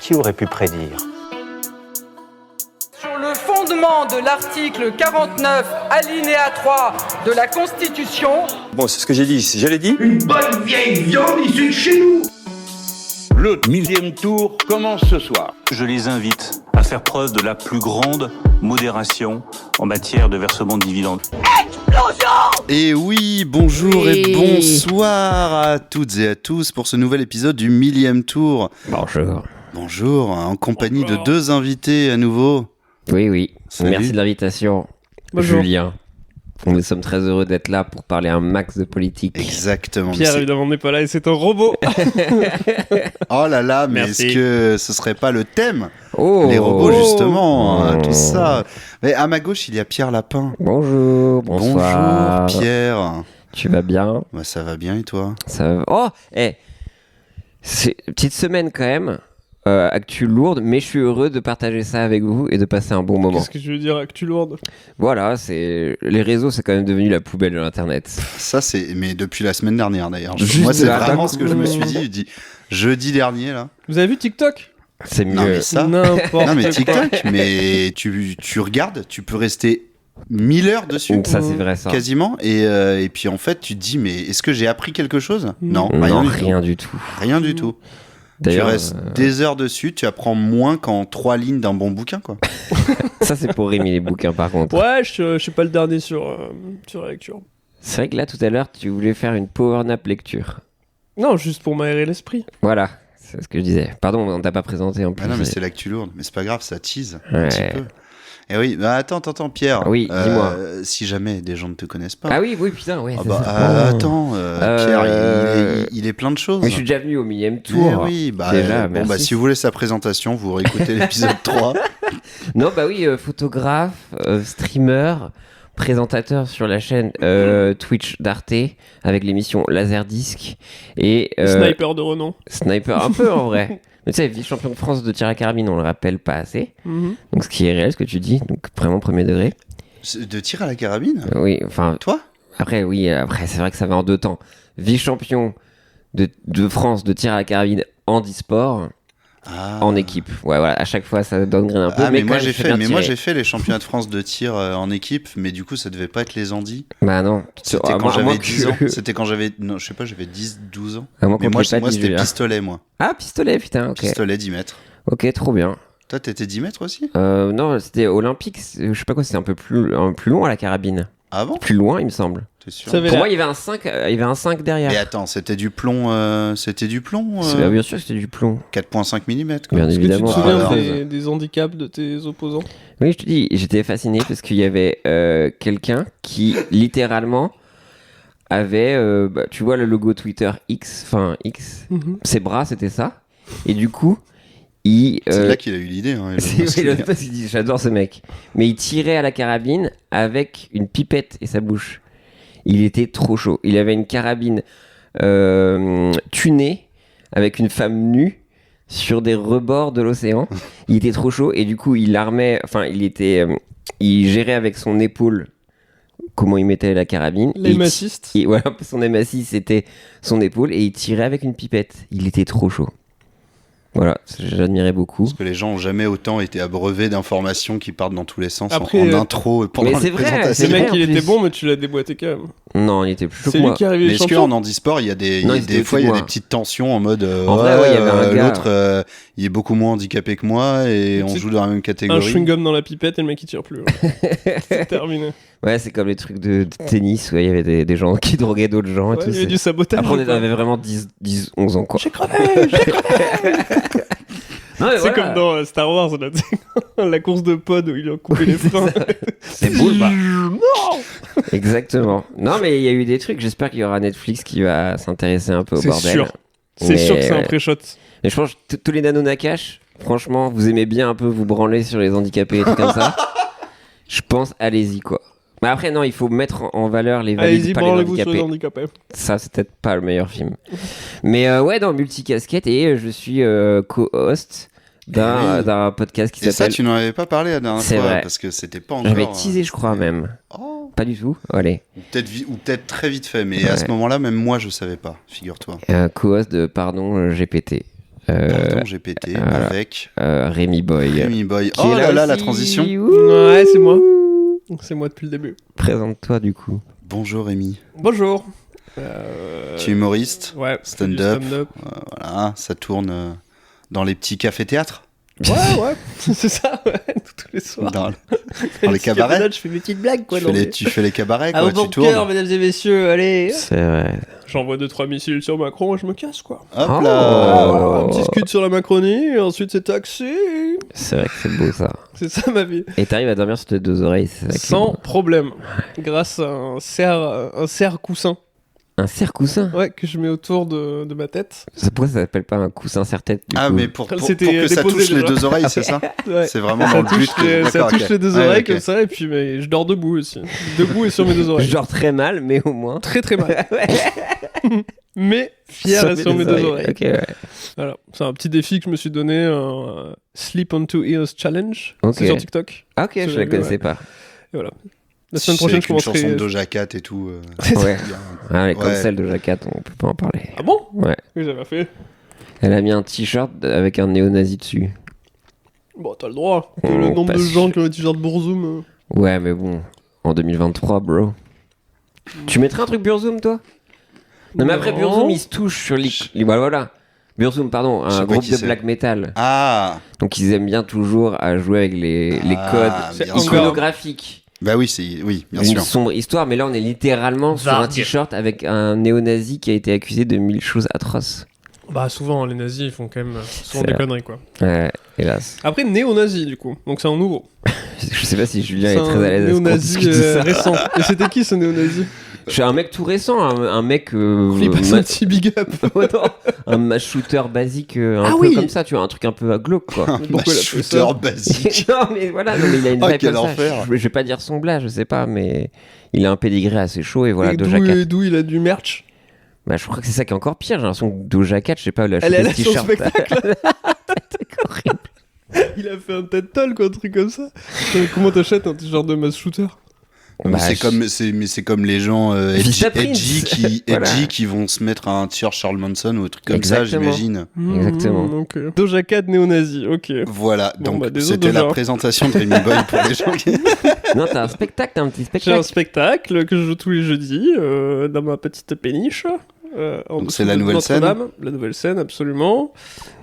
Qui aurait pu prédire ? Sur le fondement de l'article 49, alinéa 3 de la Constitution... Bon, c'est ce que j'ai dit, j'allais dit. Une bonne vieille viande issue de chez nous. Le 1000e tour commence ce soir. Je les invite à faire preuve de la plus grande modération en matière de versement de dividendes. Et oui, bonjour et bonsoir à toutes et à tous pour ce nouvel épisode du 1000e tour. Bonjour, en compagnie de deux invités à nouveau. Oui. Salut. Merci de l'invitation. Bonjour. Julien. Nous sommes très heureux d'être là pour parler un max de politique. Exactement. Pierre, évidemment, n'est pas là et c'est un robot. Oh là là, mais Merci. est-ce que ce serait pas le thème ? Oh, Les robots, justement, tout ça. Mais à ma gauche, il y a Pierre Lapin. Bonjour, bonsoir. Bonjour Pierre. Tu vas bien ? Bah, ça va bien et toi ? Ça va... Oh, c'est une petite semaine quand même. Actu lourde, mais je suis heureux de partager ça avec vous et de passer un bon moment. Qu'est-ce que je veux dire, actu lourde ? Voilà, les réseaux, c'est quand même devenu la poubelle de l'internet. Ça, c'est. Mais depuis la semaine dernière d'ailleurs. Juste Moi, c'est là. vraiment ce que je me suis dit jeudi dernier là. Vous avez vu TikTok ? C'est mieux. Non, mais ça. N'importe Non mais quoi. TikTok, mais tu regardes, tu peux rester 1000 heures dessus. Ça, c'est vrai, ça. Quasiment. Et puis en fait, tu te dis, mais est-ce que j'ai appris quelque chose ? Non, Non, rien du tout. rien du tout. Rien du tout. D'ailleurs, tu restes des heures dessus, tu apprends moins qu'en 3 lignes d'un bon bouquin, quoi. ça, c'est pour rimer les bouquins, par contre. Ouais, je suis pas le dernier sur la lecture. C'est vrai que là, tout à l'heure, tu voulais faire une power nap lecture. Non, juste pour m'aérer l'esprit. Voilà, c'est ce que je disais. Pardon, on t'a pas présenté en plus. Ah non, mais c'est l'actu lourde. Mais c'est pas grave, ça tease Ouais. un petit peu. Et oui, bah attends, Pierre. Oui, dis-moi. Si jamais des gens ne te connaissent pas. Ah oui, putain, ouais. Ah c'est bah, ça. attends, Pierre, il est plein de choses. Mais je suis déjà venu au 1000e tour. Mais oui, bah, déjà, bon, bah, merci. si vous voulez sa présentation, vous réécoutez l'épisode 3. Non, bah oui, photographe, streamer, présentateur sur la chaîne Twitch d'Arte avec l'émission Laserdisc et Sniper de renom. sniper un peu en vrai. Mais tu sais, vice-champion de France de tir à carabine, on le rappelle pas assez. Donc ce qui est réel, ce que tu dis, donc vraiment premier degré. De tir à la carabine Oui, enfin. Toi ? Après, c'est vrai que ça va en deux temps. Vice-champion de France de tir à la carabine en e-sport, en équipe. Ouais, voilà, à chaque fois ça downgrade un peu. Ah, mais quand moi même, j'ai fait les championnats de France de tir en équipe, mais du coup ça devait pas être les Andis. Bah non. C'était À quand moins j'avais que- 10 ans. C'était quand j'avais. Non, je sais pas, j'avais 10, 12 ans. À moins Mais qu'on moi, t'ait pas moi dit, c'était Julien. pistolet, moi. Ah, pistolet, putain, ok. Pistolet 10 mètres. Ok, trop bien. Toi, t'étais 10 mètres aussi ? Non, c'était olympique, je sais pas quoi, c'était un peu plus long à la carabine. Ah bon ? Plus loin, il me semble. T'es sûr ? Ça avait Pour l'air- moi, il y avait un 5 derrière. Mais attends, c'était du plomb. Bien sûr, c'était du plomb. 4,5 mm. Bien Est-ce que tu te évidemment. souviens alors. des handicaps de tes opposants ? Oui, je te dis, j'étais fasciné parce qu'il y avait quelqu'un qui, littéralement, avait, tu vois le logo Twitter X, ses bras, c'était ça. Et du coup, il... C'est là qu'il a eu l'idée. Hein, c'est l'autre parce qu'il dit, j'adore ce mec. Mais il tirait à la carabine avec une pipette et sa bouche. Il était trop chaud. Il avait une carabine tunée avec une femme nue sur des rebords de l'océan. Il était trop chaud et du coup il armait, il gérait avec son épaule comment il mettait la carabine. L'aim assist. Et voilà, son aim assist c'était son épaule et il tirait avec une pipette. Il était trop chaud. Voilà, j'admirais beaucoup. Parce que les gens ont jamais autant été abreuvés d'informations qui partent dans tous les sens Après, en intro et pendant mais les c'est vrai, présentations. c'est Le mec, vrai, il en était plus. bon, mais tu l'as déboîté quand même. Non, il était plus chaud C'est que lui moi. qui est arrivé Mais est-ce champion. qu'en handisport, il y a des, Non, il y a il des était fois, il y a au-dessus de des moi. petites tensions en mode En vrai, ouais, il y avait un gars. l'autre, il est beaucoup moins handicapé que moi et on C'est joue dans la même Un catégorie. chewing-gum dans la pipette et le mec il tire plus. C'est terminé. Ouais, c'est comme les trucs de tennis où il y avait des gens qui droguaient d'autres gens et Ouais, tout. il y avait c'est- du sabotage. Après, on quoi. avait vraiment 11 ans, quoi. J'ai crevé. Non, mais C'est voilà. comme dans Star Wars, là, tu sais, la course de pod où il a coupé les freins. C'est boule, bah. Exactement. Non, mais il y a eu des trucs. J'espère qu'il y aura Netflix qui va s'intéresser un peu au C'est bordel. sûr. C'est Mais, sûr que c'est un ouais. pré-shot. Mais je pense que tous les Nano Nakash, franchement, vous aimez bien un peu vous branler sur les handicapés et tout comme ça. Je pense, allez-y, quoi. Mais après, non, il faut mettre en valeur les valides, Allez-y, pas les branlez-vous sur les handicapés. handicapés. Ça, c'est peut-être pas le meilleur film. Mais ouais, dans Multicasquette, et je suis co-host d'un podcast qui Et ça, s'appelle... tu n'en avais pas parlé la dernière C'est fois vrai. parce que c'était pas encore. J'avais teasé, je crois, même. Oh. Pas du tout. Allez. Ou peut-être très vite fait, mais à Ouais. ce moment-là, même moi, je savais pas. Figure-toi. Co-host de Pardon GPT Pardon GPT avec Rémi Boy. Rémi Boy. Qui Oh est là là, la aussi. transition. Ouais, c'est moi. C'est moi depuis le début. Présente-toi du coup. Bonjour Rémi. Bonjour. Tu es humoriste, Ouais. stand-up. stand-up. Voilà, ça tourne dans les petits cafés-théâtres, Ouais. C'est ça, ouais. Tous les soirs. dans les cabarets. Je fais mes petites blagues, quoi. Tu fais les cabarets, À quoi, vos tu cœur, tournes. mesdames et messieurs, allez. C'est vrai. J'envoie 2-3 missiles sur Macron et je me casse, quoi. Hop Oh. là. Un petit scud sur la Macronie, et ensuite c'est taxi. C'est vrai que c'est beau ça. C'est ça ma vie. Et t'arrives à dormir sur tes deux oreilles, c'est ça qui est Sans bon. problème. Grâce à un serre-coussin. Un serre-coussin. Ouais, que je mets autour de ma tête. Pourquoi ça s'appelle pas un coussin serre-tête du Ah, coup mais pour C'était que ça déposé touche les déjà. deux oreilles, c'est ça? Ouais. C'est vraiment Ça dans le but touche, les, que... ça D'accord, touche ok. les deux Ouais, oreilles ok. comme ça, et puis mais, je dors debout aussi. Debout et sur mes deux oreilles. Genre très mal, mais au moins. Très très mal. Mais fier Sur et sur mes deux oreilles. Ok, ouais. Voilà. C'est un petit défi que je me suis donné, un Sleep on Two Ears Challenge. Ok. C'est sur TikTok. Ah, ok, Ça, je j'avais la vu, connaissais ouais. pas. Et voilà. La semaine prochaine, je C'est une chanson commencerai. de Doja Cat et tout. Ouais. Ah, mais comme Ouais. celle de Jacat, on peut pas en parler. Ah bon? Ouais. Oui, j'avais fait. Elle a mis un t-shirt avec un néo-nazi dessus. Bon, t'as le droit. Que Oh, le nombre pas de sûr. gens qui ont le t-shirt Bourzoum. Ouais, mais bon, en 2023, bro. Tu mettrais un truc Burzum, toi? Non, mais après, Burzum, il se touche sur les... Voilà. Burzum, pardon, Je sais un pas groupe qui de c'est. black metal. Ah, Donc, ils aiment bien toujours à jouer avec les Ah, codes bien sûr. iconographiques. bah oui, oui, bien Une sûr. sombre histoire, mais là, on est littéralement sur un t-shirt avec un néo-nazi qui a été accusé de 1000 choses atroces. Bah, souvent, les nazis, ils font quand même souvent C'est des vrai. conneries, quoi. Ouais, hélas. Après, néo-nazi, du coup. Donc, c'est un nouveau. Je sais pas si Julien C'est est très à l'aise à ce qu'on néo-nazi discute de ça. récent. Et c'était qui, ce néo-nazi? Je suis un mec tout récent, un mec... Il passe un petit big up. Oh non, un match shooter basique, un Ah peu oui. comme ça, tu vois, un truc un peu glauque, quoi. Un Pourquoi il a fait shooter ça basique. Non, mais voilà, non, mais il a une Oh, vibe quel comme ça. enfer. Je vais pas dire son blast, je sais pas, mais il a un pédigré assez chaud et voilà, Et Doja Cat. d'où il a du merch. Bah, je crois que c'est ça qui est encore pire, j'ai l'impression que Doja Cat, je sais pas, il a Elle est chopé allée ce à son t-shirt. spectacle. C'est horrible. Il a fait un TED Talk, un truc comme ça. Comment t'achètes un t-shirt de mass shooter? Bah, C'est comme les gens Vista Prince. Voilà. edgy qui vont se mettre un t-shirt Charles Manson ou un truc comme Exactement. ça, j'imagine. Exactement. Donc, Doja Cat néo-nazi, ok. Voilà, Bon, donc bah, désolé, c'était la Doja. présentation de Rémi Boy pour les gens qui... Non, t'as un spectacle, t'as un petit J'ai un spectacle. spectacle que je joue tous les jeudis dans ma petite péniche. En Donc dessous c'est la de nouvelle scène. Notre-Dame. La nouvelle scène, absolument.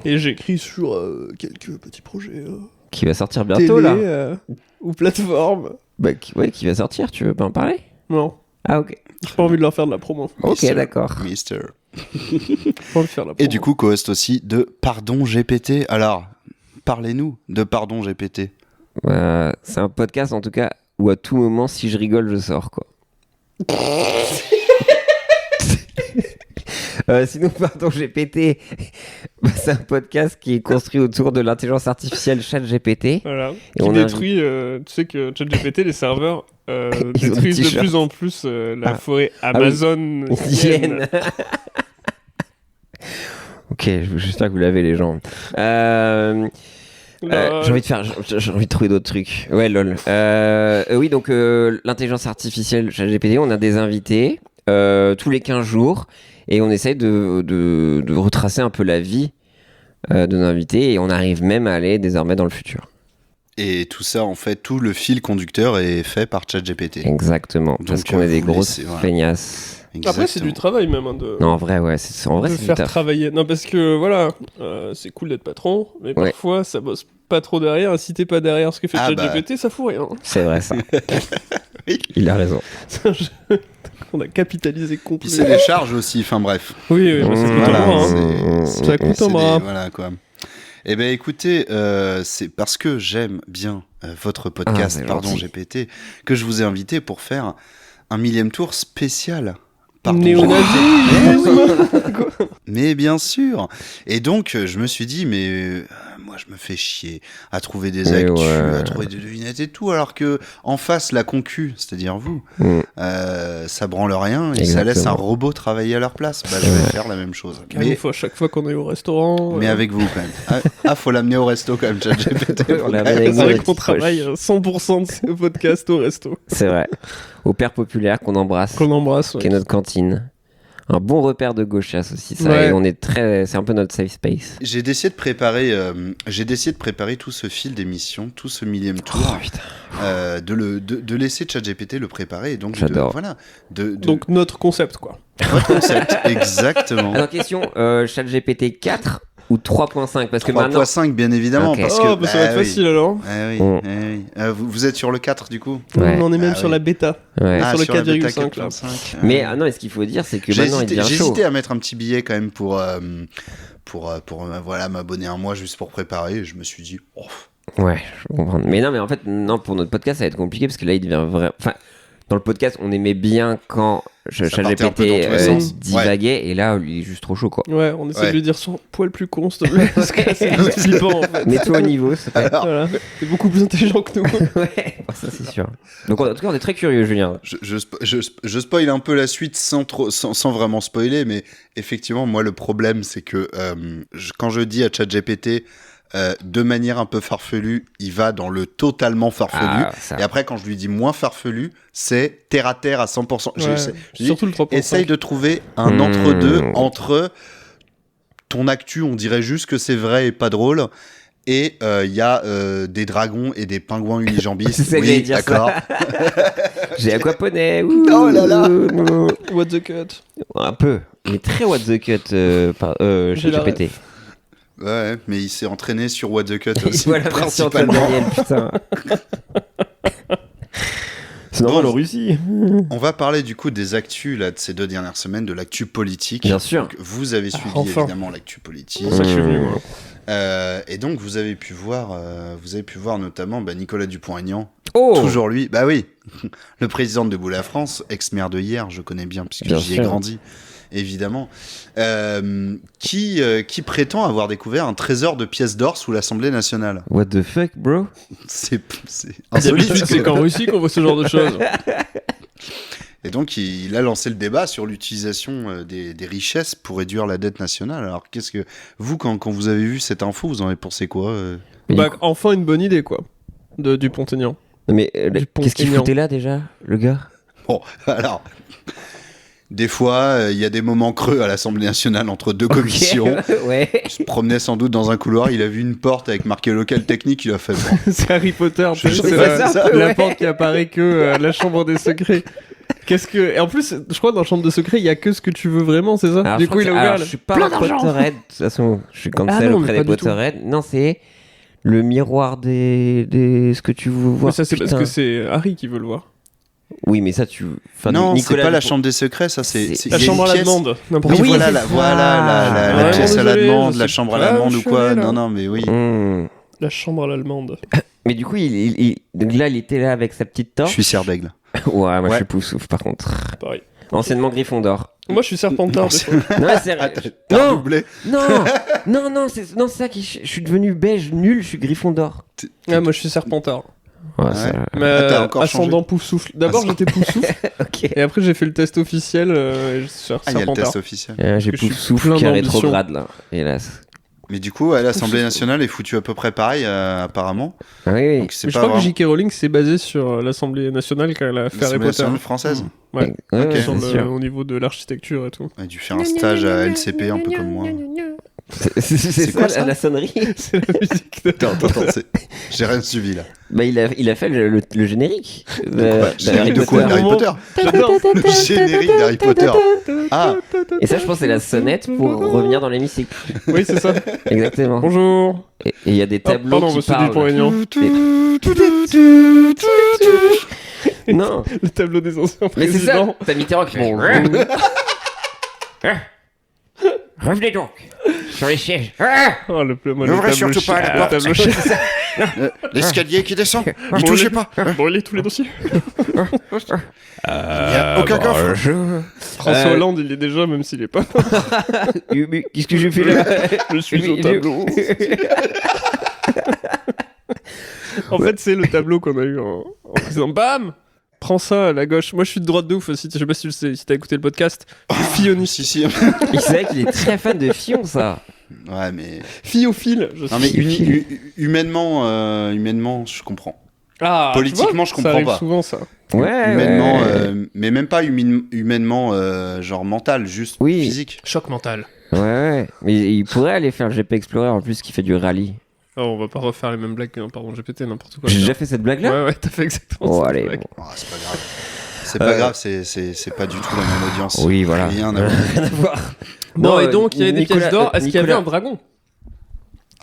Et j'écris sur quelques petits projets Qui va sortir bientôt, télé là. ou plateforme. Bah, ouais, qui va sortir, tu veux pas en parler? Non, Ah, ok. j'ai pas envie de leur faire de la promo. Ok, d'accord. Mister. J'ai pas envie de faire de la promo. Et du coup, co-host aussi de Pardon GPT. Alors, parlez-nous de Pardon GPT. C'est un podcast, en tout cas, où à tout moment, si je rigole, je sors, quoi. Sinon, pardon, GPT, bah, c'est un podcast qui est construit autour de l'intelligence artificielle ChatGPT. Voilà. Et Qui on détruit, tu sais que ChatGPT, les serveurs Ils ont des détruisent de t-shirts. plus en plus la Ah. forêt oui. Amazon. Hyène. Ok, j'espère que vous l'avez, les gens. J'ai envie de trouver d'autres trucs. Ouais, lol. Oui, donc l'intelligence artificielle ChatGPT, on a des invités tous les 15 jours et on essaye de retracer un peu la vie de nos invités et on arrive même à aller désormais dans le futur. Et tout ça, en fait, tout le fil conducteur est fait par ChatGPT. Exactement, parce Donc, qu'on est des vous grosses laissez, voilà. feignasses. Après, c'est du Exactement. travail même. Hein, de... Non, en vrai, ouais, c'est de du faire taf. travailler. Non, parce que voilà, c'est cool d'être patron, mais Ouais. parfois ça bosse pas trop derrière. Et si t'es pas derrière ce que fait Ah ChatGPT, ça fout rien. C'est vrai, ça. Oui. Il a raison. C'est un jeu qu'on a capitalisé Puis complètement. c'est des charges aussi, enfin bref. Oui, bah, ça coûte Voilà, un bras, hein. c'est- Ça coûte c'est un bras. voilà quoi. Eh ben écoutez, c'est parce que j'aime bien votre podcast, c'est Pardon gentil. GPT, que je vous ai invité pour faire un 1000e tour spécial. Pardon, Néonazisme. Mais bien sûr. Et donc, je me suis dit, mais moi, je me fais chier à trouver des Mais actus, ouais. à trouver des devinettes et tout, alors que en face, la concu, c'est-à-dire vous, Mm. ça branle rien et ça Exactement. laisse un robot travailler à leur place. Bah, je vais faire la même chose. Mais il faut à chaque fois qu'on est au restaurant. Mais avec vous, quand même. Ah, faut l'amener au resto, quand même, ChatGPT. On l'amène avec C'est nous, vrai les qu'on petites travaille poches. 100% de ce podcast au resto. C'est vrai. Au Père Populaire qu'on embrasse, Qu'on embrasse. qui est notre cantine. un bon repère de gauchas aussi, ça. Ouais. Et on est c'est un peu notre safe space. J'ai décidé de préparer tout ce fil d'émission, tout ce millième tour, de laisser ChatGPT le préparer et donc J'adore. Donc notre concept, quoi. Votre concept, exactement. Alors question, ChatGPT 4 ou 3.5 parce que maintenant 3.5 bien évidemment Ok. parce que Ça va être facile alors. Vous êtes sur le 4 du coup. Ouais. On en est même Ah sur oui. la bêta. Ouais. sur le la bêta 4,5 là. 4.5. Mais non, ce qu'il faut dire c'est que J'ai maintenant il devient chaud. hésité à mettre un petit billet quand même pour voilà, m'abonner un mois juste pour préparer et je me suis dit Ouais, je comprends. Mais non, mais en fait, non, pour notre podcast, ça va être compliqué parce que là, il devient vrai. Enfin, dans le podcast, on aimait bien quand Ça partait un peu dans tous les ChatGPT sens. divaguait, et là, il est juste trop chaud, quoi. Ouais, on essaie Ouais. de lui dire son poil plus con, s'il te plaît. Parce que c'est juste flippant en fait. Mets-toi au niveau, s'il te plaît. Voilà. T'es beaucoup plus intelligent que nous. Ouais, ça c'est sûr. Donc, en tout cas, on est très curieux, Julien. je spoil un peu la suite sans vraiment spoiler, mais effectivement, moi, le problème, c'est que quand je dis à ChatGPT de manière un peu farfelue, il va dans le totalement farfelu. Ça. Et après, quand je lui dis moins farfelu, c'est terre à terre à 100%. Ouais, je dis, surtout le 3.5. essaye de trouver un entre-deux entre ton actu, on dirait juste que c'est vrai et pas drôle. Et il y a des dragons et des pingouins unijambistes. C'est ça que j'allais dire, d'accord. J'ai aquaponé. Oh là là. What the cut. Un peu. Mais très what the cut J'ai la ChatGPT. Ouais, mais il s'est entraîné sur What the Cut aussi, Voilà, merci Antoine principalement. Daniel, putain. C'est normal en Russie. On va parler du coup des actus là, de ces 2 dernières semaines, de l'actu politique. Bien sûr. Donc, vous avez suivi enfin. évidemment l'actu politique. C'est pour ça que je suis venu, moi. Et donc vous avez pu voir notamment Nicolas Dupont-Aignan. Oh Toujours lui, bah oui, le président de Debout la France, ex-maire de Hyères, je connais bien puisque Bien j'y ai sûr. grandi, évidemment, qui prétend avoir découvert un trésor de pièces d'or sous l'Assemblée nationale. What the fuck, bro? C'est insolite. D'habitude, c'est qu'en Russie qu'on voit ce genre de choses. Et donc, il a lancé le débat sur l'utilisation des richesses pour réduire la dette nationale. Alors, qu'est-ce que vous, quand vous avez vu cette info, vous en avez pensé quoi Mais Bah, du coup- enfin une bonne idée, quoi. De Dupont-Aignan. Mais qu'est-ce qu'il Dupont-Aignan. foutait là déjà, le gars? Bon, alors, des fois, il y a des moments creux à l'Assemblée nationale entre deux commissions. Ouais. Il se promenait sans doute dans un couloir, il a vu une porte avec marqué local technique, il a fait bon. C'est Harry Potter, tu sais, Je c'est sais la, pas, c'est ça, la ouais. porte qui apparaît que la chambre des secrets. Qu'est-ce que... Et en plus, je crois que dans la chambre des secrets, il y a que ce que tu veux vraiment, c'est ça? Alors, Du je coup, il a crois que- ouvert... alors, je suis pas un Potterhead, de toute façon, je suis cancel non, auprès mais des pas du tout. Potterhead. Non, c'est le miroir des ce que tu veux Mais voir. ça, c'est parce putain. que c'est Harry qui veut le voir. Oui, mais ça, tu. Enfin, Non, c'est Nicolas pas la Dupont- chambre des secrets, ça c'est... C'est- La il y a chambre une à la pièce- demande. N'importe Oui, quoi. voilà, c'est voilà ça. la Ouais, pièce à la désolé, demande, je la sais chambre à pas la demande où ou je quoi. suis, là. Non, mais oui. Hmm. La chambre à l'allemande. Mais du coup, donc là, il était là avec sa petite Je torche. suis serre d'aigle. Ouais, moi, je Ouais. suis Poussouf, par contre. Pareil. Anciennement Gryffondor. Moi, je suis Serpentard. des fois. Non, mais c'est Ah, t'as Non, redoublé. non, c'est ça qui. Je suis devenu beige nul, je suis Gryffondor. Ah, moi, je suis Serpentard. Ouais, ça- Mais Ah, t'as encore ascendant Poussoufle. D'abord, j'étais Poussoufle. Ok. Et après, j'ai fait le test officiel. Et je suis Ah, il y a le Serpentard. test officiel. J'ai que je suis Poussouf plein qui est d'ambition. rétrograde là, hélas. Mais du coup, l'Assemblée nationale est foutue à peu près pareil, apparemment. Ah oui, Donc c'est Mais je pas crois que vraiment J.K. Rowling s'est basée sur l'Assemblée nationale quand elle a fait Harry l'Assemblée Potter. nationale française. Ouais. Ouais, Ok. ouais, Sur c'est le- sûr. au niveau de l'architecture et tout. Elle a dû faire un stage à LCP, un peu comme moi. C'est quoi, ça, ça la sonnerie. C'est la musique de... Attends, j'ai rien suivi là. Bah, il a fait le générique. Générique de quoi, Potter. Harry Potter. J'adore. Le générique d'Harry Potter. Ah, Et ça, je pense, c'est la sonnette pour revenir dans l'hémicycle. Oui, c'est ça. Exactement. Bonjour. Et il y a des Oh, tableaux pardon, qui monsieur parlent. Dupont-Aignan. Non, Le tableau des anciens mais c'est ça. présidents. T'as Mitterrand qui fait. Revenez donc sur les sièges. Oh, moi, N'ouvrez le tableau surtout pas la le porte. tableau chef. l'escalier qui descend. Bon, N'y touchez pas. Brûlez tous les dossiers. Il n'y a aucun coffre. François Hollande, il est déjà, même s'il est pas. Mais qu'est-ce que j'ai fait là? Je suis au tableau. En fait, c'est le tableau qu'on a eu en président. Bam! Prends ça à la gauche. Moi, je suis de droite de ouf aussi. Je sais pas si tu le sais, si t'as écouté le podcast. Filloni. Si. C'est vrai qu'il est très fan de Fillon, ça. Ouais, mais. Fillophile. Je Non, mais suis. humainement, je comprends. Ah, Politiquement, je comprends ça arrive pas. souvent, ça. Humainement, mais même pas humainement, genre mental, juste physique. Choc mental. Ouais. Mais il pourrait aller faire le GP Explorer en plus qui fait du rallye. Oh, on va pas refaire les mêmes blagues. Pardon, GPT, n'importe quoi. J'ai déjà fait cette blague-là. Ouais, t'as fait exactement ça. Allez. Oh, c'est pas grave. C'est pas grave, c'est pas du tout la même audience. Oui, voilà. Rien à voir. Bon, et donc, il y avait des pièces d'or. Est-ce qu'il y avait un dragon?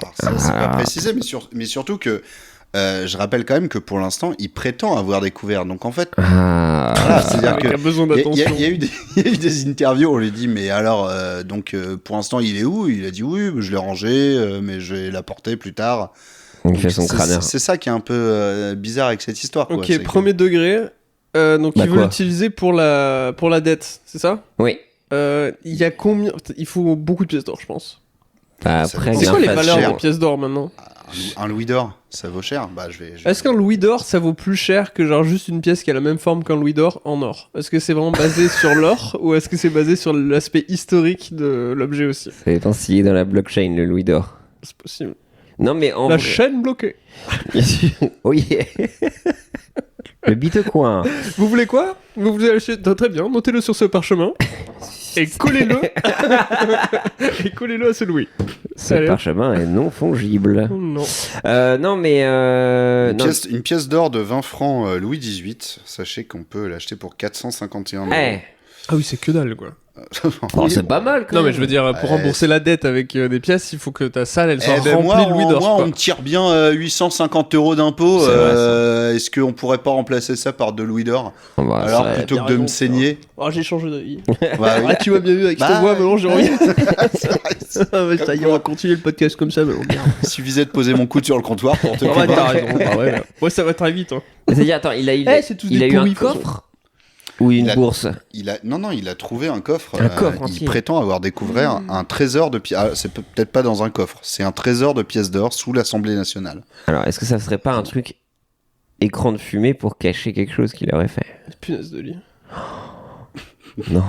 Alors, ça, c'est pas précisé, mais surtout que je rappelle quand même que pour l'instant, il prétend avoir découvert. Donc en fait, voilà, c'est-à-dire Il a besoin d'attention. il y a eu des interviews où on lui dit mais alors pour l'instant il est où? Il a dit oui, je l'ai rangé, mais je vais l'apporter plus tard. Il fait son crâneur. C'est ça qui est un peu bizarre avec cette histoire. Quoi. Ok, premier degré. Donc il veut l'utiliser pour la dette, c'est ça? Oui. Il y a combien? Il faut beaucoup de pièces d'or, je pense. Après, c'est quoi les valeurs de pièces d'or maintenant? Un louis d'or, ça vaut cher. Est-ce qu'un louis d'or, ça vaut plus cher que genre juste une pièce qui a la même forme qu'un louis d'or en or? Est-ce que c'est vraiment basé sur l'or ou est-ce que c'est basé sur l'aspect historique de l'objet aussi? Ça dépend s'il est dans la blockchain, le louis d'or. C'est possible. Non, mais en la vrai... chaîne bloquée. Oh yeah. Le Bitcoin. Vous voulez quoi? Vous voulez acheter... Très bien, notez-le sur ce parchemin. Et collez-le. Et collez-le à ce louis. Ce parchemin est non fongible. Non. Non, mais... Une pièce d'or de 20 francs Louis XVIII, sachez qu'on peut l'acheter pour 451 €. Ah oui, c'est que dalle, quoi. C'est pas mal, quand Non, même. mais je veux dire, pour rembourser la dette avec des pièces, il faut que ta salle, elle soit remplie de louis d'or. Moi, on me tire bien 850 € d'impôts. Est-ce qu'on pourrait pas remplacer ça par 2 louis d'or? Alors, plutôt que de me saigner. Oh, j'ai changé d'avis. Bah, oui. Tu m'as bien vu avec cette voix, maintenant j'ai envie. Ça y est, on va continuer le podcast comme ça, maintenant. Il suffisait de poser mon coude sur le comptoir pour te convaincre. T'as raison. Ouais, ça va très vite. C'est-à-dire, attends, il a eu un coffre ou une bourse? Non, il a trouvé un coffre. Un coffre entier. Il prétend avoir découvert un trésor de pièces. C'est peut-être pas dans un coffre. C'est un trésor de pièces d'or sous l'Assemblée nationale. Alors, est-ce que ça serait pas un truc écran de fumée pour cacher quelque chose qu'il aurait fait? Punaise de lit. Non.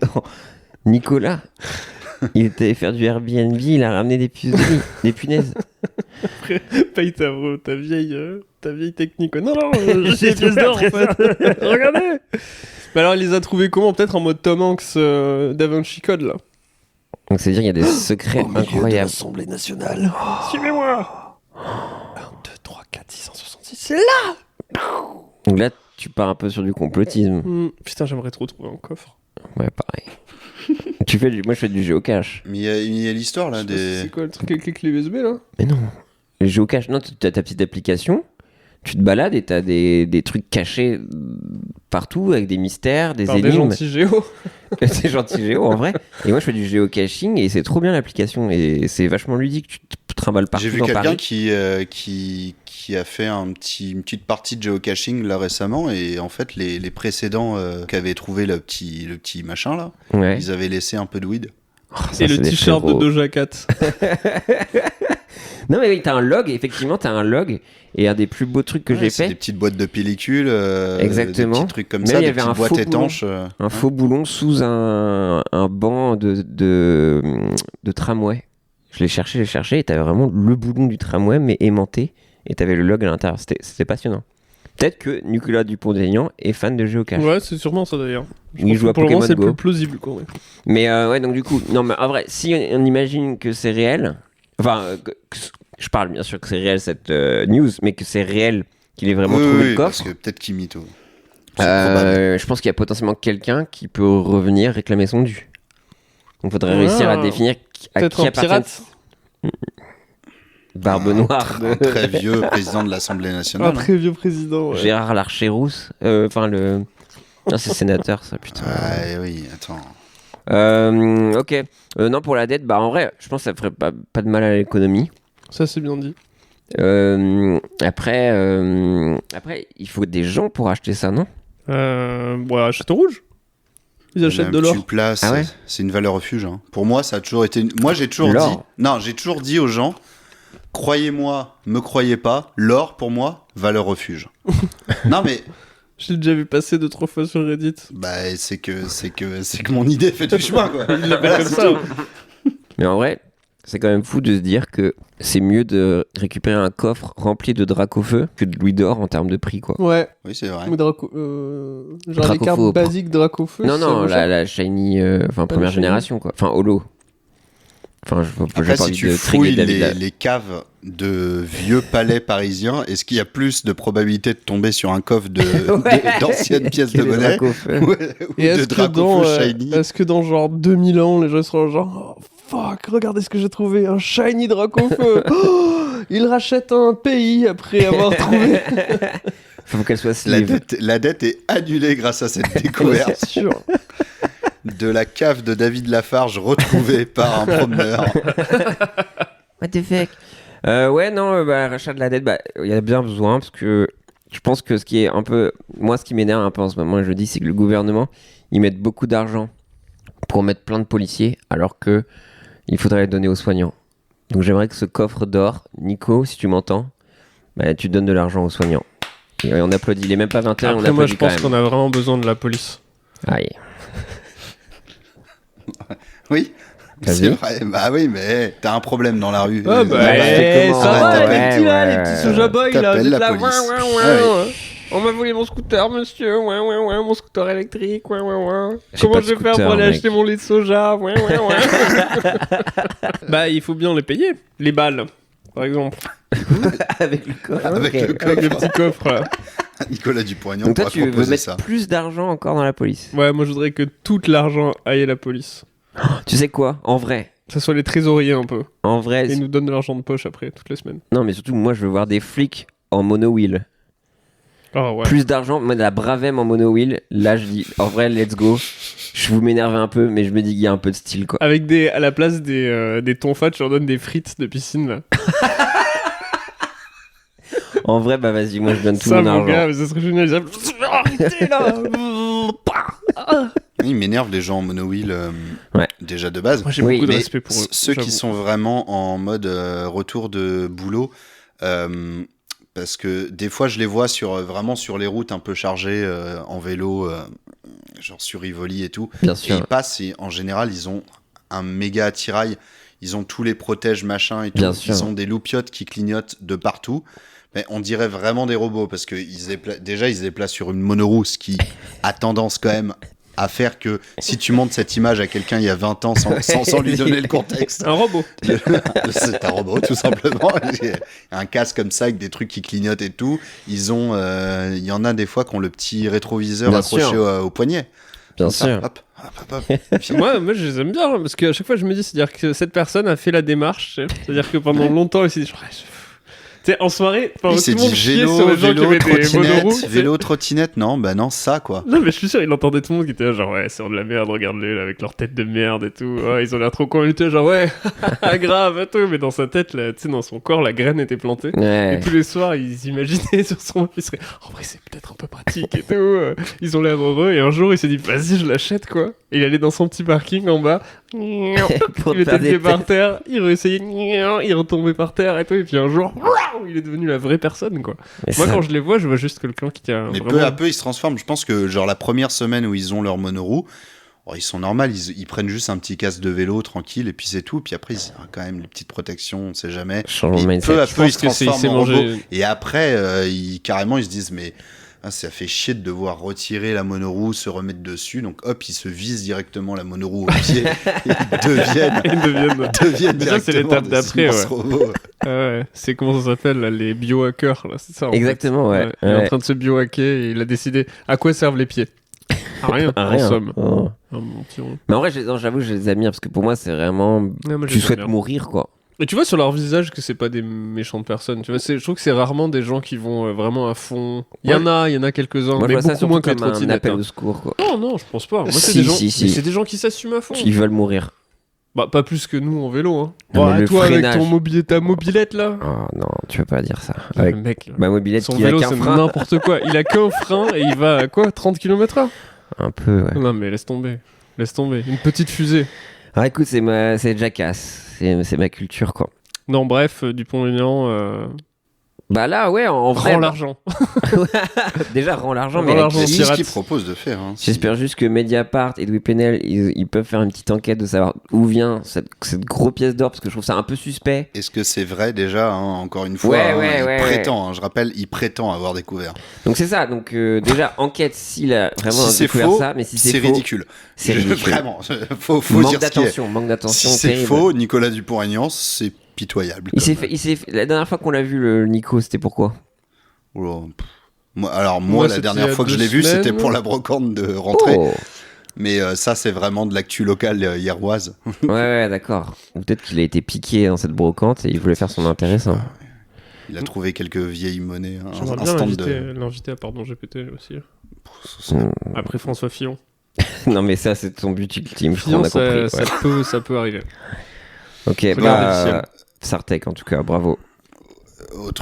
Non. Nicolas, il était allé faire du Airbnb, il a ramené des puces de lit, des punaises. Après, paye ta vieille technique. Non, j'ai des pièces d'or en fait. Regardez. Mais alors, il les a trouvés comment? Peut-être en mode Tom Hanks Da Vinci Code là. Donc, c'est-à-dire qu'il y a des secrets incroyables. L'Assemblée nationale. Suivez-moi. 1, 2, 3, 4, 666. C'est là. Donc là, tu pars un peu sur du complotisme. Putain, j'aimerais trop trouver un coffre. Ouais, pareil. Moi, je fais du géocache. Mais il y a l'histoire là des. C'est quoi le truc avec les clés USB là? Mais non. Le géocache, non, tu as ta petite application, tu te balades et tu as des trucs cachés partout avec des mystères, des énigmes. Des gentils géos. C'est gentil géo en vrai. Et moi, je fais du géocaching et c'est trop bien l'application et c'est vachement ludique. Tu te trimbales partout. J'ai vu dans quelqu'un Paris. qui a fait une petite partie de géocaching là récemment et en fait les précédents qui avaient trouvé le petit machin là, ils avaient laissé un peu de weed. Et le t-shirt de Doja Cat. Non mais oui, t'as un log, effectivement t'as un log et un des plus beaux trucs que j'ai fait. Des petites boîtes de pellicules, exactement. des petits trucs comme ça, des petites boîtes étanches. Un faux boulon sous un banc de tramway. Je l'ai cherché et t'avais vraiment le boulon du tramway mais aimanté et t'avais le log à l'intérieur. C'était passionnant. Peut-être que Nicolas Dupont-Aignan est fan de géocache. Ouais, c'est sûrement ça d'ailleurs. Il joue à pour Pokémon le moment, c'est Go. plus plausible quoi. Ouais. Mais ouais, donc du coup, non mais en vrai, si on imagine que c'est réel, enfin, je parle bien sûr que c'est réel cette news, mais que c'est réel qu'il ait vraiment trouvé le coffre. Parce que peut-être qu'il mytho. Je pense qu'il y a potentiellement quelqu'un qui peut revenir réclamer son dû. Donc il faudrait réussir à définir à qui appartient. Pirate. Barbe Noire. Un très vieux président de l'Assemblée nationale. Un très vieux président. Ouais. Gérard Larcher-Rousse. Enfin, non, c'est sénateur, ça, putain. Ouais, oui, attends. Ok. Non, pour la dette, bah en vrai, je pense que ça ferait pas de mal à l'économie. Ça, c'est bien dit. Après, il faut des gens pour acheter ça, non? Ouais, Château Rouge. Ils achètent de l'or. Place, ah ouais, c'est une valeur refuge. Hein. Pour moi, ça a toujours été. Moi, j'ai toujours dit. Non, j'ai toujours dit aux gens. Croyez-moi, me croyez pas, l'or pour moi, valeur refuge. Non mais j'ai déjà vu passer 2-3 fois sur Reddit. Bah c'est que mon idée fait du chemin quoi. Il l'appelle comme ça. Mais en vrai, c'est quand même fou de se dire que c'est mieux de récupérer un coffre rempli de Dracofeu que de louis d'or en termes de prix, quoi. Ouais. Oui, c'est vrai. Ou genre les Dracofeu, cartes pas. basiques Dracofeu. Non, la Shiny, première Shiny. génération, quoi. Enfin, Holo. Enfin, j'ai Après, pas si envie tu de fouilles trigger David. les caves de vieux palais parisiens, est-ce qu'il y a plus de probabilité de tomber sur un coffre d'anciennes pièces de monnaie ou Et de Dracofeu Shiny? est-ce que dans genre 2000 ans, les gens seront genre, oh, fuck, regardez ce que j'ai trouvé, un Shiny Dracofeu. Il rachète un pays après avoir trouvé. Faut qu'elle soit sleeve. La dette est annulée grâce à cette découverte. C'est sûr. De la cave de David Lafarge retrouvée par un promeneur. What the fuck? Rachat de la dette, il y a bien besoin parce que je pense que ce qui est un peu. Moi, ce qui m'énerve un peu en ce moment, je dis, c'est que le gouvernement, ils mettent beaucoup d'argent pour mettre plein de policiers alors que il faudrait le donner aux soignants. Donc j'aimerais que ce coffre d'or, Nico, si tu m'entends, tu donnes de l'argent aux soignants. Et on applaudit, il est même pas 20h, on Après, applaudit moi, je quand pense même. qu'on a vraiment besoin de la police. Aïe. Oui, Vas-y. c'est vrai. Bah oui, mais t'as un problème dans la rue. Ah ça va, les ouais, petits là, ouais, les petits soja boys là, t'appelles vous êtes la là, police. ouin. On m'a volé mon scooter, monsieur, mon scooter électrique, ouin. J'ai Comment pas je de vais faire scooter, pour aller mec. acheter mon lait de soja, ouin. Bah, il faut bien les payer, les balles, par exemple, Avec le coffre. Avec ok. le avec le coffre. petit coffre là. Nicolas Dupont-Aignan Donc toi, pourra tu veux proposer mettre ça. plus d'argent encore dans la police. Ouais, moi je voudrais que tout l'argent aille à la police. Tu sais quoi? En vrai, Que ça soit les trésoriers un peu. en vrai, Et ils nous donnent de l'argent de poche après, toutes les semaines. non, mais surtout, moi, je veux voir des flics en mono-wheel. Ah ouais. Plus d'argent, moi, de la Bravem en mono-wheel. Là, je dis, en vrai, let's go. Je vous m'énerve un peu, mais je me dis qu'il y a un peu de style, quoi. Avec à la place des tonfats, tu leur donnes des frites de piscine là. En vrai, bah vas-y, moi, je donne tout Ça, mon mon argent. gars, mais ça serait génial. Ils disent, arrêtez là. Il m'énerve les gens en monowheel Ouais. déjà de base. Moi j'ai Oui, beaucoup de Mais respect pour eux. ceux qui j'avoue. sont vraiment en mode retour de boulot, parce que des fois je les vois vraiment sur les routes un peu chargées en vélo, genre sur Rivoli et tout. Bien Et sûr. ils passent et en général ils ont un méga attirail, ils ont tous les protèges machin et tout. Bien sûr. Ils ont des loupiottes qui clignotent de partout. Mais on dirait vraiment des robots parce que déjà ils se déplacent sur une monoroue, ce qui a tendance quand même à faire que si tu montres cette image à quelqu'un il y a 20 ans sans lui donner le contexte, Un robot. c'est un robot tout simplement. Il y a un casque comme ça avec des trucs qui clignotent et tout. Il y en a des fois qui ont le petit rétroviseur Bien accroché sûr. au poignet. Bien Comme ça, sûr. hop, hop, hop, hop. Et puis, moi je les aime bien hein, parce qu'à chaque fois je me dis, c'est-à-dire que cette personne a fait la démarche. C'est-à-dire que pendant longtemps il s'est dit, genre, tu sais, en soirée, il tout s'est le monde dit chiait sur les gens qui avaient des monoroues. tu sais. vélo, trottinette, non, bah non, ça quoi. Non mais je suis sûr, il entendait tout le monde qui était là, genre ouais, c'est de la merde, regarde-les là, avec leur tête de merde et tout. Ouais, ils ont l'air trop cons, il était genre ouais, grave et tout. Mais dans sa tête, là, tu sais, dans son corps, la graine était plantée. Ouais. Et tous les soirs, ils imaginaient sur son... Ils seraient... En vrai, c'est peut-être un peu pratique et tout. Ils ont l'air heureux. Et un jour, il s'est dit, vas-y, je l'achète, quoi. Et il allait dans son petit parking en bas. Pour Il te faire était des pieds par tests. terre. Il réessayait. Il retombait par terre et tout. Et puis un jour, il est devenu la vraie personne, quoi. Mais Moi, ça- quand je les vois, je vois juste quelqu'un qui a Mais vraiment... peu à peu, ils se transforment. Je pense que genre la première semaine où ils ont leur monoroue, ils sont normaux, ils prennent juste un petit casque de vélo tranquille et puis c'est tout. Puis après, ils ont quand même les petites protections, on sait jamais. Changement de Puis mindset. peu à Je peu, pense ils se que c'est- il s'est transforment en mangé- robot. Et après, carrément, ils se disent, mais ça fait chier de devoir retirer la monoroue, se remettre dessus. Donc hop, ils se visent directement la monoroue au pied et ils deviennent Ils deviennent... directement c'est l'étape des d'après, immenses ouais. robots. Ah ouais, c'est comment ça s'appelle là, les biohackers là, c'est ça en Exactement, fait. ouais. Il est en Ouais. train de se biohacker et il a décidé à quoi servent les pieds. À rien, Ah, en rien. somme. Oh. Ah, mon petit rond. Mais en vrai, non, j'avoue, je les admire parce que pour moi, c'est vraiment. Ouais, moi, je Tu les souhaites aime bien. mourir, quoi. Et tu vois sur leur visage que c'est pas des méchantes personnes. Tu vois, je trouve que c'est rarement des gens qui vont vraiment à fond. Il y en a quelques-uns, Moi, je mais vois ça beaucoup surtout moins que les comme un trottinettes. appel hein. au secours, quoi. Non, je pense pas. Moi, c'est Si, des gens, si, si. mais c'est des gens qui s'assument à fond. Ils veulent mourir. Bah, pas plus que nous en vélo. Hein. Non, mais Ouais, le toi freinage. avec ta mobilette là. Oh non, tu peux pas dire ça. Avec Le mec, là. ma mobilette Son qui a vélo, qu'un c'est frein. n'importe quoi. Il a qu'un frein et il va à quoi 30 km/h. Un peu, ouais. Non, mais laisse tomber. Laisse tomber. Une petite fusée. Ah, écoute, c'est Jackass. C'est ma culture, quoi. Non, bref, Dupont-Aignan, Bah là, ouais, en vrai. Rends l'argent. Déjà, rends l'argent, Rends mais l'argent. C'est Pirate. ce qu'ils proposent de faire. Hein. j'espère juste que Mediapart et Edoui Plenel, ils peuvent faire une petite enquête de savoir d'où vient cette grosse pièce d'or, parce que je trouve ça un peu suspect. Est-ce que c'est vrai déjà, hein, encore une fois, Ouais, il prétend, hein, je rappelle, il prétend avoir découvert. Donc c'est ça, donc déjà, enquête s'il a vraiment Si c'est découvert faux, ça, mais si c'est c'est faux, ridicule. c'est ridicule. Vraiment, faut Manque dire ce qui est. manque d'attention, Si c'est terrible. faux, Nicolas Dupont-Aignan, c'est pitoyable. La dernière fois qu'on l'a vu, le Nico, c'était pourquoi? Oula, pff. Moi, Moi, la c'était dernière il y a fois que je 2 l'ai vu, semaines. c'était pour la brocante de rentrée. Oh. Mais ça, c'est vraiment de l'actu locale hieroise. Ouais, d'accord. Ou peut-être qu'il a été piqué dans cette brocante et il voulait faire son intéressant. Il a trouvé quelques vieilles monnaies. J'aimerais Un bien stand de... l'inviter à Pardon GPT aussi. Mm. Après François Fillon. Non, mais ça, c'est ton but ultime, je crois, Fillon, on a compris. ça peut arriver. Ok, Regardez le ciel. Sartec, en tout cas, bravo.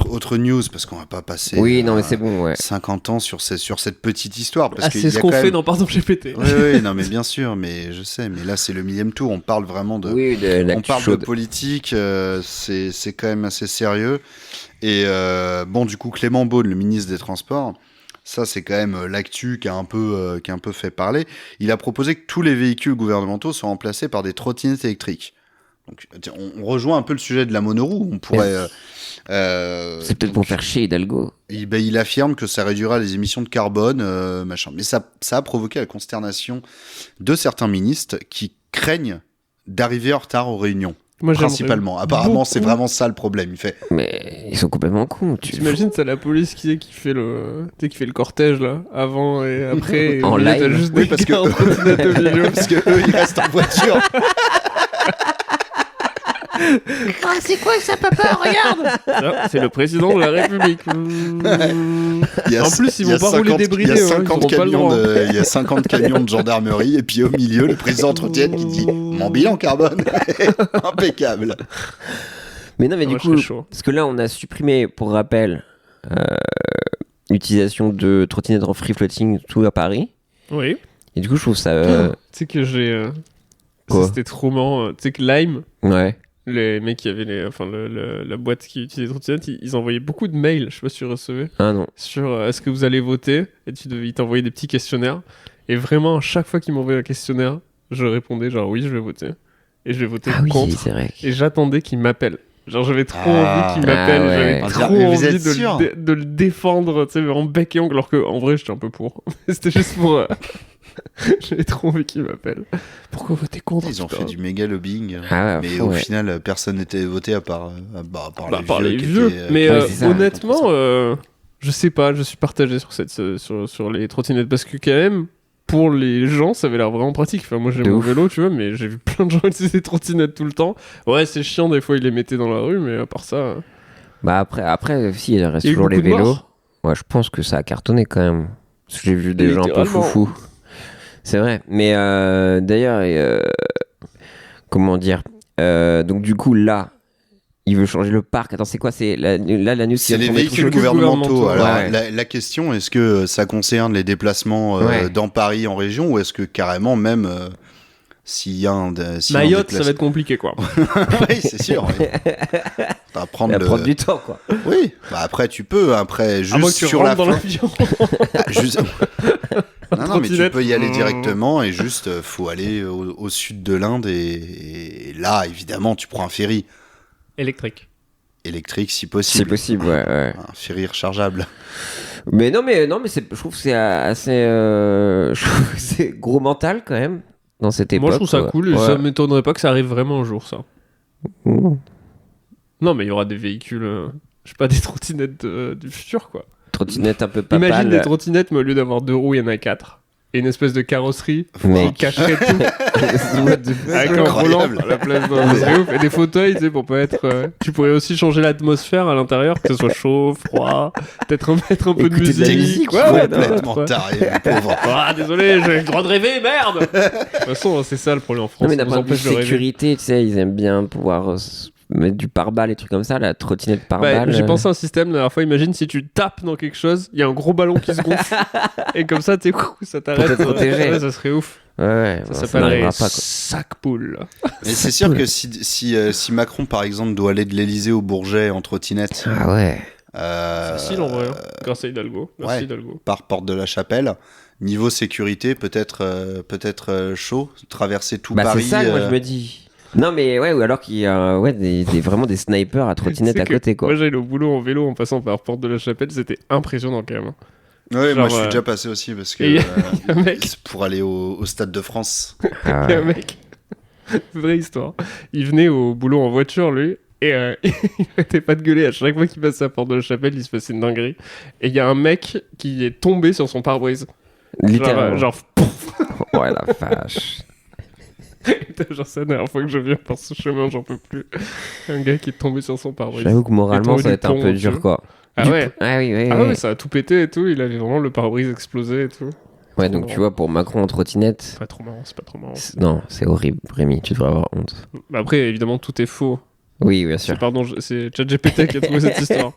Autre news, parce qu'on va pas passer Oui, non, mais c'est bon, ouais. 50 ans sur cette petite histoire. Parce qu'il C'est y ce a qu'on quand fait même... dans Pardon GPT. Oui, non, mais bien sûr, mais je sais. Mais là, c'est le 1000e tour. On parle vraiment de... Oui, de On l'actu parle chaude. de politique, c'est quand même assez sérieux. Et bon, du coup, Clément Beaune, le ministre des Transports, ça c'est quand même l'actu qui a un peu fait parler. Il a proposé que tous les véhicules gouvernementaux soient remplacés par des trottinettes électriques. Donc, tiens, on rejoint un peu le sujet de la monoroue. On pourrait. C'est peut-être pour faire chier Hidalgo. Il affirme que ça réduira les émissions de carbone, machin. Mais ça a provoqué la consternation de certains ministres qui craignent d'arriver en retard aux réunions. Moi, j'aimerais Principalement. Apparemment, beaucoup. c'est vraiment ça le problème. Il fait. Mais ils sont complètement cons. T'imagines, c'est la police qui fait le cortège là, avant et après. Et En au milieu, live. t'as juste Oui, des parce gars en que trottinette au milieu. parce que eux, ils restent en voiture. Ah, c'est quoi ça, papa? Regarde! Ça, c'est le président de la République. Il y a- En plus, ils il y a vont pas rouler 50 débridés, Il y a hein, ils 50 auront pas le camions droit. il y a 50 camions de gendarmerie et puis au milieu, le président de trottinette qui dit mon bilan carbone. Impeccable. Mais non, mais Moi, du je coup, serais chaud. parce que là, on a supprimé, pour rappel, l'utilisation de trottinettes en free floating tout à Paris. Oui. Et du coup, je trouve ça. Tu sais que j'ai. Quoi Ça, c'était trop marrant. Tu sais que Lime, Ouais. les mecs qui avaient la boîte qui utilisait les trottinettes, ils envoyaient beaucoup de mails, je sais pas si tu recevais, Ah non. sur est-ce que vous allez voter, et ils t'envoyaient des petits questionnaires. Et vraiment, à chaque fois qu'ils m'envoyaient un questionnaire, je répondais genre oui, je vais voter. Et je vais voter Ah oui, contre. c'est vrai. Et j'attendais qu'il m'appelle. Genre, j'avais trop Ah. envie qu'il m'appelle. Ah ouais. J'avais On trop dirait, mais vous envie êtes sûr de le défendre, tu sais, en bec et ongle, alors qu'en vrai, j'étais un peu pour. C'était juste pour. J'avais trop envie qu'il m'appelle. Pourquoi voter contre? Ils ont putain fait du méga lobbying. Ah ouais, Mais faux, au ouais. final, personne n'était voté à part, par les qui vieux. étaient, Mais Ouais, c'est ça. honnêtement, je sais pas, je suis partagé sur les trottinettes parce que quand même, pour les gens, ça avait l'air vraiment pratique. Enfin, moi, j'ai De mon ouf. vélo, tu vois, mais j'ai vu plein de gens utiliser des trottinettes tout le temps. Ouais, c'est chiant, des fois, ils les mettaient dans la rue, mais à part ça... Bah après, si, il reste Il y a eu toujours les beaucoup de vélos. morts. Ouais, je pense que ça a cartonné quand même. Parce que j'ai vu des gens un peu Littéralement. foufou. C'est vrai. Mais d'ailleurs, comment dire donc du coup, là, il veut changer le parc. Attends, c'est quoi? C'est la news C'est les qu'on met véhicules toujours- gouvernementaux. Alors, Ouais. la question, est-ce que ça concerne les déplacements Ouais. dans Paris, en région, ou est-ce que carrément, même s'il y a un. S'il y a un Mayotte, ça va déplacement- être compliqué, quoi. Oui, c'est sûr. Oui. Ça va prendre Ça va le. prendre du temps, quoi. Oui, bah après, tu peux. Après, À moins que juste tu sur la rentres dans fin. l'avion. Ah, juste- non, mais tu Trottinette. peux y aller directement et juste, faut aller au sud de l'Inde et là, évidemment, tu prends un ferry Électrique. électrique si C'est possible. possible, ouais. Un ferry rechargeable. Mais non, mais je trouve que c'est assez. Je trouve que c'est gros mental quand même dans cette époque. Moi, je trouve ça quoi. cool et Ouais. ça m'étonnerait pas que ça arrive vraiment un jour, ça. Mmh. Non, mais il y aura des véhicules, je sais pas, des trottinettes du futur, quoi. Trottinette un peu papale. Imagine des trottinettes, mais au lieu d'avoir 2 roues, il y en a 4. Et une espèce de carrosserie Mec. qui cacherait tout. What the fuck. Avec un volant Incroyable. à la place d'un. C'est ouf. Et des fauteuils, tu sais, pour pas être. Tu pourrais aussi changer l'atmosphère à l'intérieur, que ce soit chaud, froid, peut-être mettre un peu de Écouter de la musique. musique, Ouais, ouais, Complètement ouais. taré, le pauvre. Ah, désolé, j'ai le droit de rêver, merde! De toute façon, c'est ça le problème en France. Non, mais d'un on nous point de vue empêche de rêver. sécurité, tu sais, ils aiment bien pouvoir mettre du pare-balles et trucs comme ça, la trottinette Bah, pare-balles. j'ai pensé à un système la dernière fois. Imagine si tu tapes dans quelque chose, il y a un gros ballon qui se gonfle et comme ça, ça t'arrête. Pour te protéger. Ouais, ça serait ouf. Ouais, Ça bon, s'appellerait n'arrivera pas, quoi. sac poule. Mais c'est sûr que si Macron, par exemple, doit aller de l'Elysée au Bourget en trottinette, Ah ouais. Facile en vrai, grâce à Hidalgo. Merci Ouais. Hidalgo. Par Porte de la Chapelle. Niveau sécurité, peut-être chaud, traverser tout Bah, Paris. c'est ça que moi je me dis. Non, mais ouais, ou alors qu'il y a vraiment des snipers à trottinette C'est à que côté, quoi. Moi j'allais au boulot en vélo en passant par Porte de la Chapelle, c'était impressionnant quand même. Ouais, Genre, moi je suis déjà passé aussi parce que et y a un mec. pour aller au Stade de France. Ah Il y a un ouais. mec, vraie histoire, il venait au boulot en voiture lui, et il arrêtait pas de gueuler à chaque fois qu'il passait à Porte de la Chapelle, il se passait une dinguerie. Et il y a un mec qui est tombé sur son pare-brise. Littéralement. Genre Ouais, la vache. genre c'est la dernière fois que je viens par ce chemin, j'en peux plus. Un gars qui est tombé sur son pare-brise. J'avoue que moralement, Il est ça va être tombé un peu du dur, pont, quoi. Ah ouais. Ah oui, oui. Ah oui. ouais, ça a tout pété et tout, il avait vraiment le pare-brise explosé et tout. Ouais, donc tu vois, pour Macron en trottinette. C'est pas trop marrant, c'est pas trop marrant. Non, c'est horrible, Rémi, tu devrais avoir honte. Bah après, évidemment, tout est faux. Oui, bien sûr. C'est ChatGPT qui a trouvé cette histoire.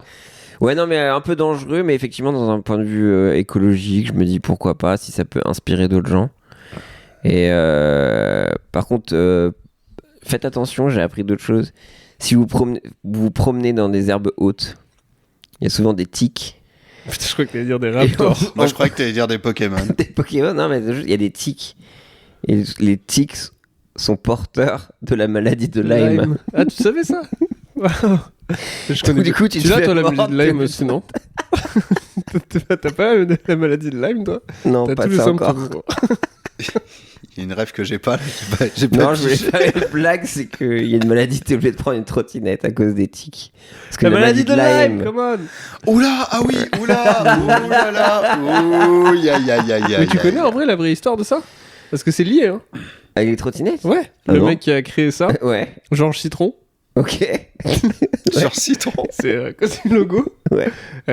Ouais, non, mais un peu dangereux, mais effectivement, dans un point de vue écologique, je me dis pourquoi pas, si ça peut inspirer d'autres gens. Et par contre, faites attention, j'ai appris d'autres choses. Si vous vous promenez dans des herbes hautes, il y a souvent des tiques. Putain, je crois que t'allais dire des raptors. Moi je croyais que t'allais dire des Pokémon. Des Pokémon, non, mais il y a des tiques. Et les tiques sont porteurs de la maladie de Lyme. Ah, tu savais ça? Je connais. Du coup, tu l'as, te toi, la fais maladie de Lyme aussi, non? T'as pas la maladie de Lyme, toi? Non, T'as pas tous les ça encore. symptômes, gros. Il y a une rêve que j'ai pas. J'ai pas Non, je voulais pigé. faire une blague, c'est qu'il y a une maladie, t'es obligé de prendre une trottinette à cause des tiques. Parce que La maladie de Lyme, come on! Oula, ah oui, oula, oulala, ouh, aïe, aïe, aïe, aïe. Mais tu connais en vrai la vraie histoire de ça? Parce que c'est lié, hein? Avec les trottinettes? Ouais. Ah Le bon mec qui a créé ça, Ouais. Georges Citron, Ok. Sur Citron. c'est le logo. Ouais.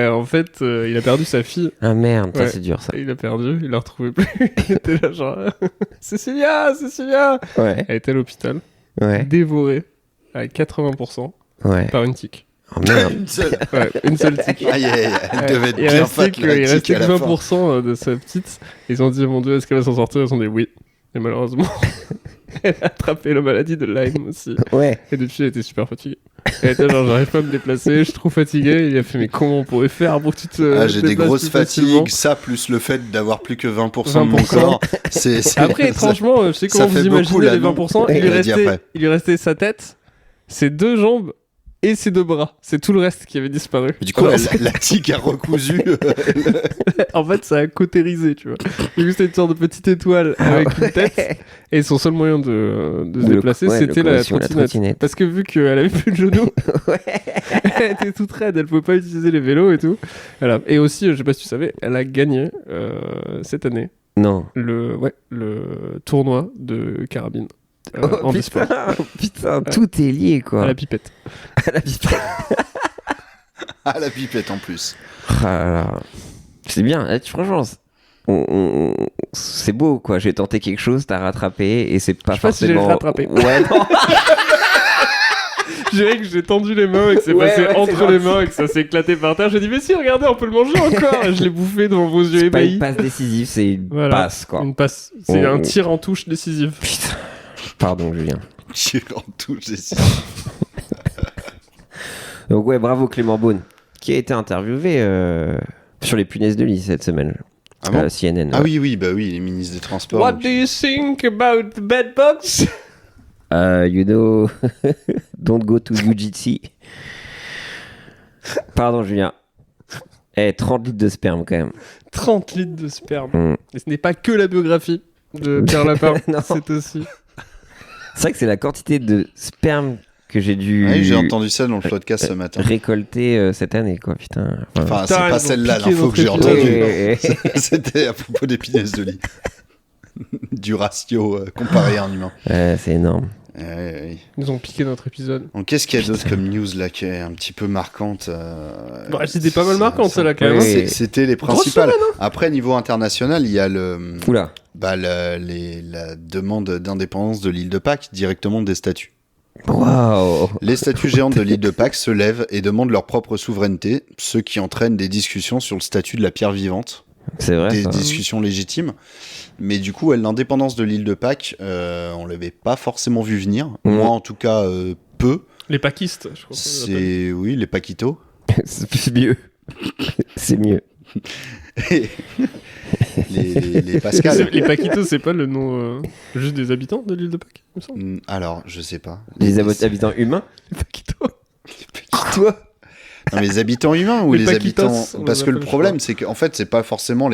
En fait, il a perdu sa fille. Ah merde, ça Ouais. c'est dur ça. Il a perdu, il la retrouvait plus. Il était là genre Cécilia. Ouais. Elle était à l'hôpital, Ouais. dévorée à 80% Ouais. par une tique. Oh merde. Une seule. Ouais, une seule tique. Aïe, aïe, aïe, elle devait être Il bien restait fat, que, la il tique, restait à que la fin. 20% de sa petite. Ils ont dit, mon Dieu, est-ce qu'elle va s'en sortir? Ils ont dit oui. Et malheureusement, elle a attrapé la maladie de Lyme aussi. Ouais. Et depuis, elle était super fatiguée. Elle était genre, j'arrive pas à me déplacer, je suis trop fatigué. Il a fait, mais comment on pourrait faire pour que tu te. Ah, j'ai des déplaces grosses plus facilement fatigues, ça plus le fait d'avoir plus que 20% de mon 20%. corps. C'est Après, étrangement, je sais ça comment fait vous beaucoup, imaginez là, les non 20%. Ouais, Il lui il a dit après. restait sa tête, ses deux jambes et ses deux bras. C'est tout le reste qui avait disparu. Du coup, Alors, la tique a recousu. en fait, ça a cautérisé, tu vois. Du coup, c'était une sorte de petite étoile avec une tête. Et son seul moyen de se déplacer, c'était la trottinette. Parce que vu qu'elle avait plus de genoux, elle était toute raide, elle pouvait pas utiliser les vélos et tout. Voilà. Et aussi, je sais pas si tu savais, elle a gagné cette année Non. le tournoi de carabine. En e-sport. Putain, tout est lié quoi. À la pipette. À la pipette. À la pipette en plus. Ah là là. C'est bien, franchement, c'est beau quoi. J'ai tenté quelque chose, t'as rattrapé et c'est pas Je sais pas si j'ai forcément. rattrapé. Ouais, non. Je dirais que j'ai tendu les mains et que c'est Ouais, passé ouais, entre c'est les gentil. mains et que ça s'est éclaté par terre. J'ai dit, mais si, regardez, on peut le manger encore. Et je l'ai bouffé devant vos yeux C'est pas ébahis. une passe décisive, c'est une Voilà. passe quoi. Une passe. C'est Oh. un tir en touche décisif. Putain. Pardon, Julien. J'ai en tout, j'ai si. Donc ouais, bravo Clément Beaune, qui a été interviewé sur les punaises de lit cette semaine. Ah bon CNN. Ah oui, bah oui, les ministres des Transports. What do you think about the bedbugs? You know, don't go to UGC. Pardon, Julien. 30 litres de sperme quand même. 30 litres de sperme. Mm. Et ce n'est pas que la biographie de Pierre Lapin. Non. C'est aussi. C'est vrai que c'est la quantité de sperme que j'ai dû Oui, j'ai entendu ça dans le podcast ce matin. récolter cette année, quoi, putain. Enfin, c'est Putain, ils pas ont celle-là piqué l'info que j'ai notre entendue. épisode. C'était à propos des punaises de lit. Du ratio comparé à un humain. C'est énorme. Ouais. Ils ont piqué notre épisode. Donc, qu'est-ce qu'il y a d'autre comme news là qui est un petit peu marquante Bon, c'était pas mal marquant, ça- celle-là, quand même. Oui. C'était les Grosse principales. semaine, Après, niveau international, il y a Oula. la demande d'indépendance de l'île de Pâques directement des statuts. Waouh. Les statues géantes de l'île de Pâques se lèvent et demandent leur propre souveraineté, ce qui entraîne des discussions sur le statut de la pierre vivante. C'est vrai. Des Ça. discussions légitimes. Mais du coup, l'indépendance de l'île de Pâques, on l'avait pas forcément vu venir. Mhm. Moi, en tout cas, peu. Les paquistes, je crois. qu'on les appelle. C'est, oui, les Paquitos. C'est mieux. C'est mieux. les Pascal. Les Paquitos, c'est pas le nom juste des habitants de l'île de Pâques, il me semble. Alors, je sais pas. Les habitants humains. Les Paquitos. Toi. Non, mais les habitants humains ou les Paquitos, habitants... Parce que le problème, c'est qu'en fait, c'est pas forcément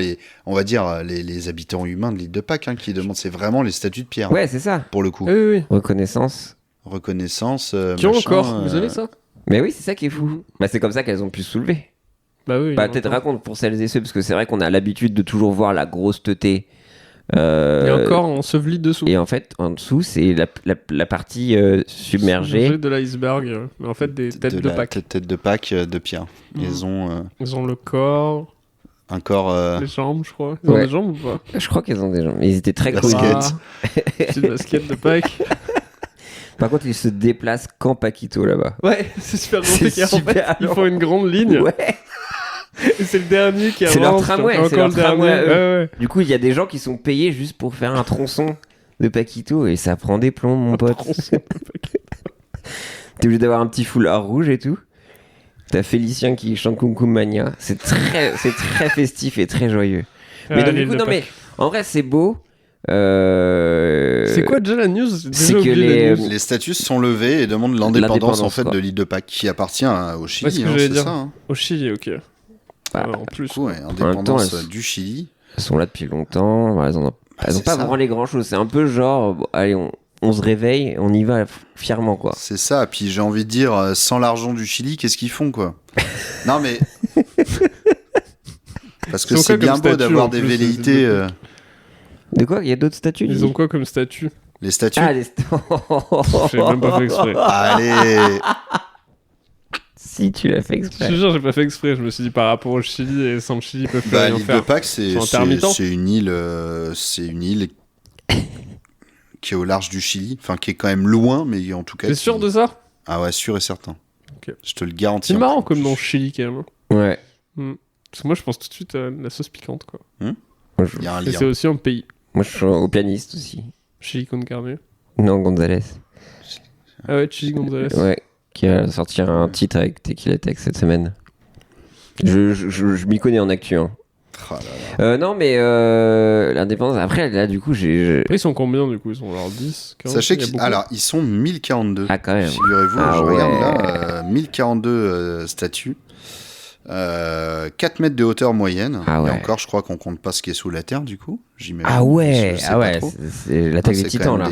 on va dire, les habitants humains de l'île de Pâques qui demandent, c'est vraiment les statuts de pierre. Ouais, c'est ça. Pour le coup. Oui. Reconnaissance. Qui ont encore, vous avez ça? Mais oui, c'est ça qui est fou. Bah, c'est comme ça qu'elles ont pu se soulever. Bah oui. Peut-être raconte pour celles et ceux, parce que c'est vrai qu'on a l'habitude de toujours voir la grosse teuté. Et encore enseveli dessous. Et en fait, en dessous, c'est la partie submergée de l'iceberg. Mais en fait, des têtes de Pâques. Têtes de Pâques de pierre. Ils ont le corps. Un corps. Les jambes, je crois. Ils ont des jambes ou pas? Je crois qu'ils ont des jambes. Ils étaient très cool. C'est une basket de Pâques. Par contre, ils se déplacent qu'en Paquito là-bas. Ouais, c'est super compliqué. En fait, ils font une grande ligne. Ouais. Et c'est le dernier qui avance. C'est leur tramway. C'est leur tramway. Ouais. Du coup, il y a des gens qui sont payés juste pour faire un tronçon de Paquito et ça prend des plombs, mon pote. T'es obligé d'avoir un petit foulard rouge et tout. T'as Félicien qui chante Kum Kum Mania. C'est très festif et très joyeux. Mais donc, du coup, mais en vrai, c'est beau. C'est quoi déjà la news? C'est que les statuts sont levés et demandent l'indépendance en fait de l'île de Pâques qui appartient au Chili. C'est ça, hein. Au Chili, ok. En plus, du coup, indépendance du Chili. Elles sont là depuis longtemps. Elles ont pas branlé grand chose. C'est un peu genre, allez, on se réveille, on y va fièrement, quoi. C'est ça. Puis j'ai envie de dire, sans l'argent du Chili, qu'est-ce qu'ils font, quoi? Non mais parce que c'est bien beau d'avoir des velléités. De quoi? Il y a d'autres statuts? Ils ont quoi comme statut? Les statuts. Ah, les J'ai même pas fait exprès. Allez. Si, tu l'as fait exprès. Je te jure, j'ai pas fait exprès. Je me suis dit par rapport au Chili et sans le Chili, ils peuvent pas rien faire. L'île de Pâques, c'est une île qui est au large du Chili, enfin qui est quand même loin, mais en tout cas. T'es sûr de ça? Ah ouais, sûr et certain. Okay. Je te le garantis. C'est marrant comme nom Chili quand même. Ouais. Parce que moi, je pense tout de suite à la sauce piquante, quoi. Il y a un lien. Et c'est aussi un pays. Moi, je suis au pianiste aussi. Chili con carne. Non, Gonzalez. Ah ouais, Chili Gonzalez. Ouais, qui va sortir un titre avec Tequila Tech cette semaine. Je m'y connais en actu. Hein. Oh là là. Non, mais l'indépendance. Après, là, du coup, Après, ils sont combien, du coup? Ils sont alors 10 40, Sachez qu'ils sont 1042. Ah, quand même. Figurez-vous, je regarde là, 1042 statues. 4 mètres de hauteur moyenne. Ah ouais. Et encore, je crois qu'on compte pas ce qui est sous la terre, du coup. J'imagine. Ah ouais, c'est l'attaque des titans, là.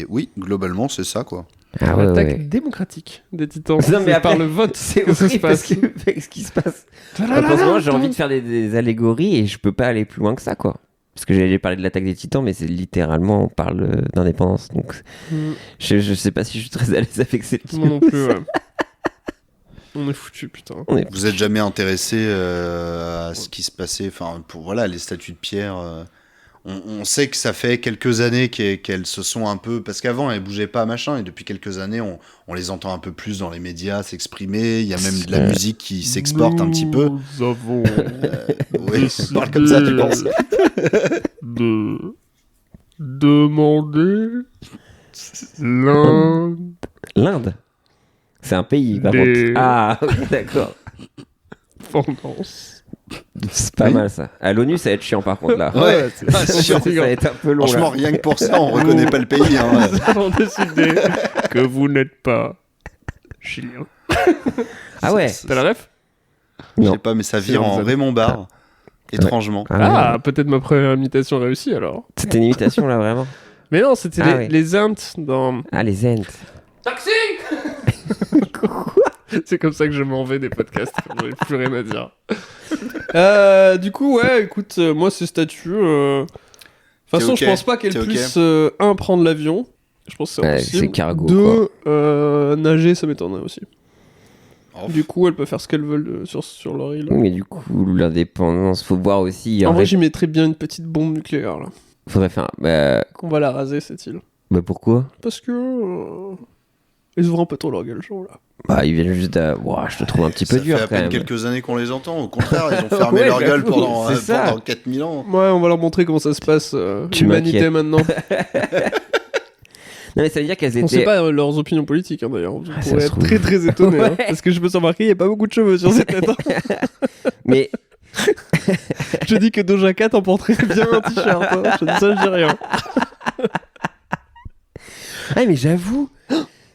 Oui, globalement, c'est ça, quoi. Ah ouais, l'attaque démocratique des titans. Non, mais par le vote, c'est que ça se passe. Ce qui se passe. Moi, j'ai envie de faire des allégories et je peux pas aller plus loin que ça, quoi. Parce que j'allais parler de l'attaque des titans, mais c'est littéralement, on parle d'indépendance. Donc, je sais pas si je suis très à l'aise avec cette Moi non plus, ouais. On est foutu, putain. Vous êtes jamais intéressé à ce qui se passait, enfin, pour les statues de pierre. On sait que ça fait quelques années qu'elles se sont un peu, parce qu'avant elles bougeaient pas, machin, et depuis quelques années on les entend un peu plus dans les médias s'exprimer. Il y a même de la musique qui s'exporte un petit peu. Nous avons oui, parle comme ça, tu penses. de demander l'Inde. C'est un pays, par contre. Ah, d'accord. Indépendance. C'est pas mal ça. À l'ONU, ça va être chiant par contre là. Ouais, ça va être un peu long. Franchement, là. rien que pour ça, on reconnaît pas le pays. Hein. Nous avons décidé que vous n'êtes pas chilien. Ah ouais. T'as la ref? Je sais pas, mais ça vire en Raymond Barre. Étrangement. Ah, peut-être ma première imitation réussie alors. C'était une imitation là vraiment. Mais non, c'était les Ents dans. Ah, les Ents. Taxi. C'est comme ça que je m'en vais des podcasts. J'en ai plus rien à dire. Du coup, ouais, écoute, moi ces statues. De toute façon, je pense pas qu'elles puissent prendre l'avion. Je pense que c'est impossible. C'est cargo. Nager, ça m'étonnerait aussi. Du coup, elles peuvent faire ce qu'elles veulent sur leur île. Oui, mais du coup, l'indépendance, faut voir aussi. En vrai, j'y mettrais bien une petite bombe nucléaire là. Faudrait faire. Qu'on va la raser cette île. Bah pourquoi? Parce que. Ils ouvrent un peu trop leur gueule, genre là. Bah, ils viennent juste à. Ouah, je te trouve un petit peu dur quand même. Ça fait à peine quelques années qu'on les entend. Au contraire, ils ont fermé leur gueule pendant 4000 ans. Ouais, on va leur montrer comment ça se passe. L'humanité maintenant. Non, mais ça veut dire qu'elles étaient. On sait pas leurs opinions politiques, hein, d'ailleurs. Je pourrais être trouve. très très étonné. Ouais. Hein, parce que je me suis remarqué, il n'y a pas beaucoup de cheveux sur cette tête. Hein. Mais. Je dis que Doja Cat en porterait bien un t-shirt. Hein. Je dis ça, je dis rien. Ah, mais j'avoue,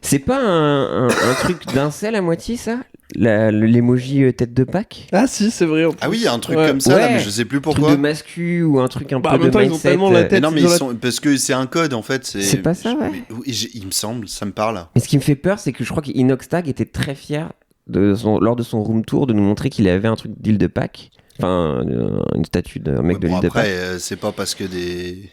c'est pas un truc d'incel à moitié, ça l'emoji tête de Pâques. Ah si, c'est vrai. Ah oui, il y a un truc comme ça, là, mais je sais plus pourquoi. Un truc de mascu ou un truc un peu en même de temps, mindset. ils ont tellement la tête. Non, mais parce que c'est un code, en fait. C'est pas ça, ouais. Il me semble, ça me parle. Mais ce qui me fait peur, c'est que je crois qu'Inoxtag était très fier lors de son room tour de nous montrer qu'il avait un truc d'île de Pâques. Enfin, une statue d'un mec de l'île de Pâques. Après, c'est pas parce que des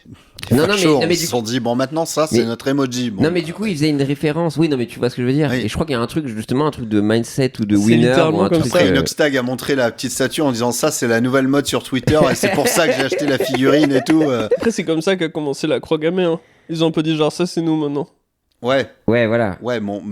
non, mais se sont dit, bon, maintenant, ça, c'est notre emoji. Bon, non, mais du coup, il faisait une référence. Oui, non, mais tu vois ce que je veux dire. Oui. Et je crois qu'il y a un truc, justement, un truc de mindset ou de winner. Ou un truc. Après, Inoxtag a montré la petite statue en disant, ça, c'est la nouvelle mode sur Twitter et c'est pour ça que j'ai acheté la figurine et tout. Après, c'est comme ça qu'a commencé la croix gammée. Hein. Ils ont un peu dit, genre, ça, c'est nous maintenant. Ouais. Ouais, voilà. Ouais, bon.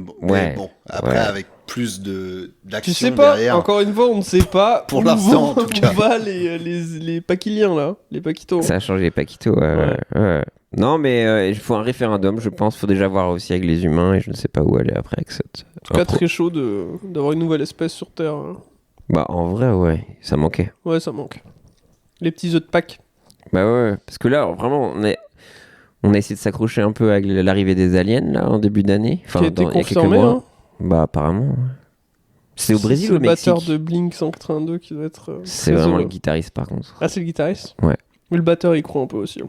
Après, avec plus d'action tu sais pas, derrière. Encore une fois, on ne sait pas pour l'instant, en tout cas. Où va les paquiliens, là, les paquitos. Ça a changé les paquitos, ouais. Non, mais il faut un référendum, je pense. Il faut déjà voir aussi avec les humains et je ne sais pas où aller après avec cette. En tout cas, très chaud d'avoir une nouvelle espèce sur Terre. Hein. Bah, en vrai, ouais, ça manquait. Ouais, ça manque. Les petits œufs de Pâques. Bah, ouais, parce que là, vraiment, on a essayé de s'accrocher un peu avec l'arrivée des aliens, là, en début d'année. Enfin, qui a été confirmé, hein. Bah, apparemment, ouais. C'est au Brésil ou au Mexique? C'est le batteur de Blink 182 qui doit être. C'est vraiment le guitariste, par contre. Ah, c'est le guitariste? Ouais. Mais le batteur, il croit un peu aussi. Hein.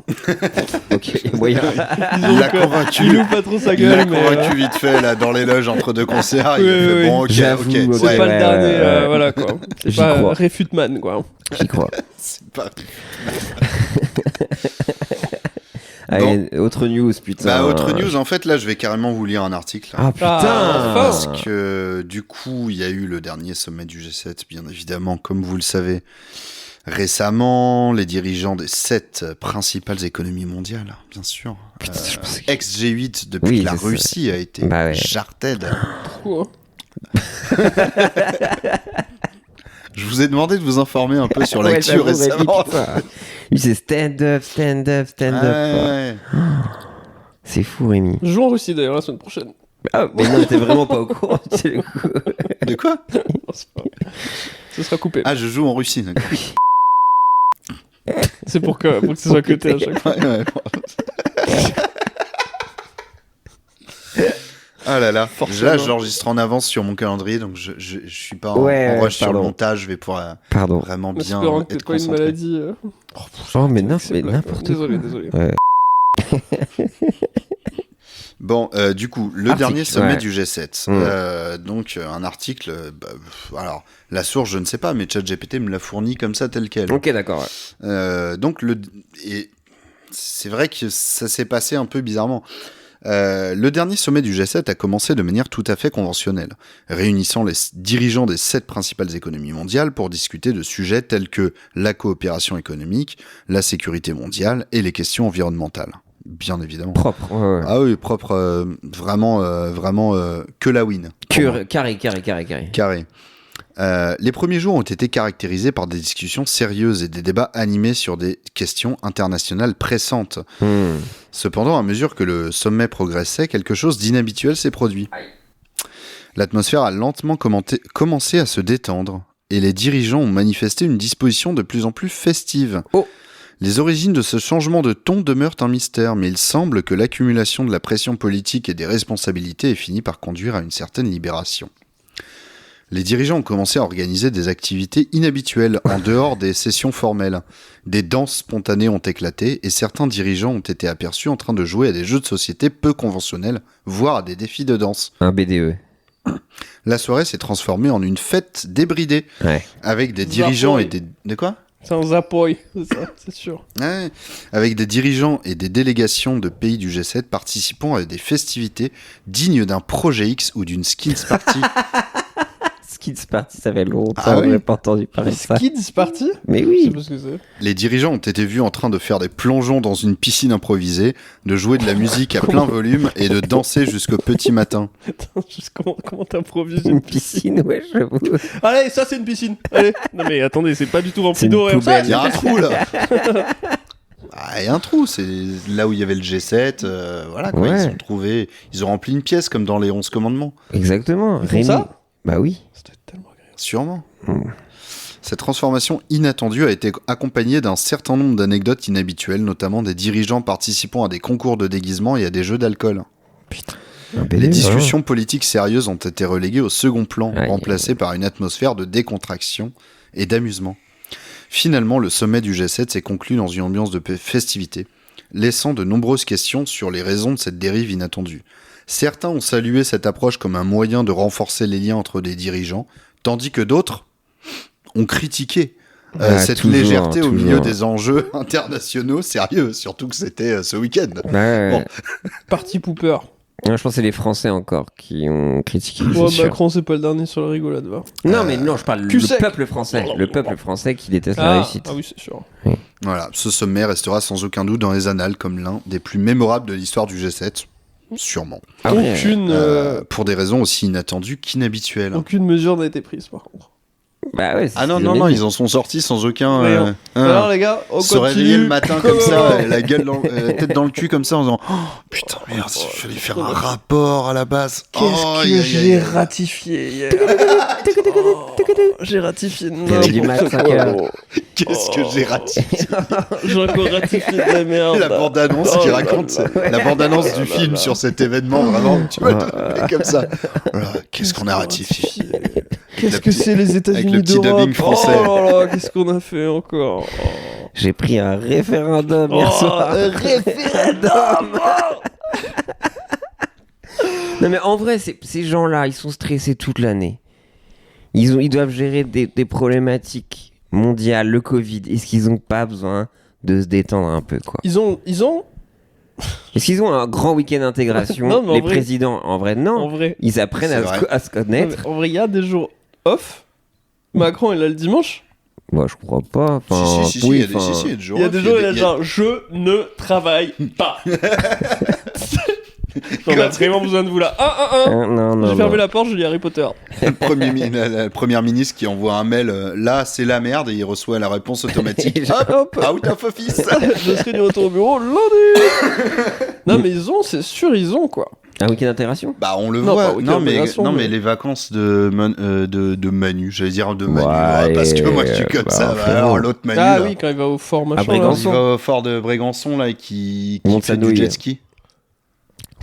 Ok, moyen. Il l'a convaincu. Il ouvre pas trop sa gueule. Il l'a convaincu vite fait, là, dans les loges entre deux concerts. Il a fait bon, ok. C'est pas le dernier, voilà, quoi. C'est pas Refutman, quoi. J'y crois. C'est pas. Allez, autre news, putain. Bah, autre news, en fait, là, je vais carrément vous lire un article. Ah, putain. Parce que, du coup, il y a eu le dernier sommet du G7, bien évidemment, comme vous le savez. Récemment, les dirigeants des 7 principales économies mondiales, bien sûr. Ex-G8 depuis que la Russie a été jarted. Pourquoi? Je vous ai demandé de vous informer un peu sur l'actu récemment. Lui, c'est stand up. Ouais. C'est fou, Rémi. Je joue en Russie d'ailleurs la semaine prochaine. Ah, mais non, t'es vraiment pas au courant. De quoi? Ce sera coupé. Ah, je joue en Russie, d'accord. C'est pour que ce soit coté à chaque fois. Ouais. Ah là là, là j'enregistre en avance sur mon calendrier, donc je suis pas en rush sur le montage, je vais pouvoir vraiment bien espérant que être pas une maladie. Oh mais n'importe quoi. Désolé. Ouais. Bon, du coup, le dernier sommet du G7. Donc, un article. Alors, la source, je ne sais pas, mais ChatGPT me l'a fourni comme ça, tel quel. Ok, d'accord. Donc, c'est vrai que ça s'est passé un peu bizarrement. Le dernier sommet du G7 a commencé de manière tout à fait conventionnelle, réunissant les dirigeants des 7 principales économies mondiales pour discuter de sujets tels que la coopération économique, la sécurité mondiale et les questions environnementales. Bien évidemment. Propre. Ouais. Ah oui, propre. Vraiment que la win. Carré. Les premiers jours ont été caractérisés par des discussions sérieuses et des débats animés sur des questions internationales pressantes. Cependant, à mesure que le sommet progressait, quelque chose d'inhabituel s'est produit. L'atmosphère a lentement commencé à se détendre et les dirigeants ont manifesté une disposition de plus en plus festive. Les origines de ce changement de ton demeurent un mystère, mais il semble que l'accumulation de la pression politique et des responsabilités ait fini par conduire à une certaine libération. Les dirigeants ont commencé à organiser des activités inhabituelles en dehors des sessions formelles. Des danses spontanées ont éclaté et certains dirigeants ont été aperçus en train de jouer à des jeux de société peu conventionnels, voire à des défis de danse. Un BDE. La soirée s'est transformée en une fête débridée, avec des dirigeants et des... De quoi ? C'est un zapoy, c'est ça, c'est sûr. Ouais, avec des dirigeants et des délégations de pays du G7 participant à des festivités dignes d'un Projet X ou d'une Skins Party. Skins Party, ça fait longtemps que j'ai pas entendu parler de ça. Skins Party ? Mais oui. Je sais pas ce que c'est. Les dirigeants ont été vus en train de faire des plongeons dans une piscine improvisée, de jouer de la musique à plein volume et de danser jusqu'au petit matin. Attends, comment t'improvises une piscine, ouais, j'avoue. Allez, ça c'est une piscine. Allez. Non mais attendez, c'est pas du tout rempli d'eau. Il y a un trou là. Il y a un trou, c'est là où il y avait le G7, voilà quoi, ils ont rempli une pièce comme dans les 11 commandements. Exactement. Rémi. Ça bah oui. C'était tellement agréable. Sûrement. Cette transformation inattendue a été accompagnée d'un certain nombre d'anecdotes inhabituelles, notamment des dirigeants participant à des concours de déguisement et à des jeux d'alcool. Putain. Les discussions politiques sérieuses ont été reléguées au second plan, remplacées par une atmosphère de décontraction et d'amusement. Finalement, le sommet du G7 s'est conclu dans une ambiance de festivité, laissant de nombreuses questions sur les raisons de cette dérive inattendue. Certains ont salué cette approche comme un moyen de renforcer les liens entre des dirigeants, tandis que d'autres ont critiqué cette légèreté au milieu des enjeux internationaux sérieux, surtout que c'était ce week-end. Bon. Parti pooper. Je pense que c'est les Français encore qui ont critiqué. Macron, c'est pas le dernier sur la rigolade, va. Non, mais non, je parle du peuple français. Le peuple français qui déteste la réussite. Ah oui, c'est sûr. Oui. Voilà, ce sommet restera sans aucun doute dans les annales comme l'un des plus mémorables de l'histoire du G7. Sûrement. Pour des raisons aussi inattendues qu'inhabituelles. Aucune mesure n'a été prise, par contre. Bah ouais, non, ils en sont sortis sans aucun. Alors les gars, on se réveiller le matin comme ça, la gueule, tête dans le cul comme ça, en disant putain merde, il fallait faire un rapport à la base. Qu'est-ce que j'ai ratifié hier. J'ai ratifié. Qu'est-ce que j'ai ratifié. J'ai encore ratifié de la merde. La bande-annonce qui raconte la bande-annonce du film sur cet événement, vraiment, tu vois, comme ça. Voilà, qu'est-ce qu'on a ratifié. Qu'est-ce que c'est les États-Unis avec le petit dubbing français. Oh là là, qu'est-ce qu'on a fait encore. J'ai pris un référendum hier soir. Un référendum. Non mais en vrai, ces gens-là, ils sont stressés toute l'année. Ils doivent gérer des problématiques mondiales, le Covid. Est-ce qu'ils n'ont pas besoin de se détendre un peu, quoi? Ils ont... Est-ce qu'ils ont un grand week-end d'intégration? Non, les présidents, en vrai, non. En vrai, ils apprennent à se connaître. En vrai, il y a des jours off. Macron, il a le dimanche. Moi, je crois pas. Enfin, il y a des jours. Il y a des jours, il a genre, je ne travaille pas. On a vraiment besoin de vous là. Non, j'ai fermé la porte, je lis Harry Potter. La première ministre qui envoie un mail, là c'est la merde, et il reçoit la réponse automatique. Hop, out of office. Je serai du retour au bureau lundi. Non mais c'est sûr, ils ont quoi. Un week-end d'intégration? Bah on le voit. Non mais les vacances de Manu, j'allais dire de Manu, parce que moi je suis comme ça. Alors l'autre Manu. Ah oui, quand il va au fort machin. Il va au fort de Brégançon là, qui fait du jet ski.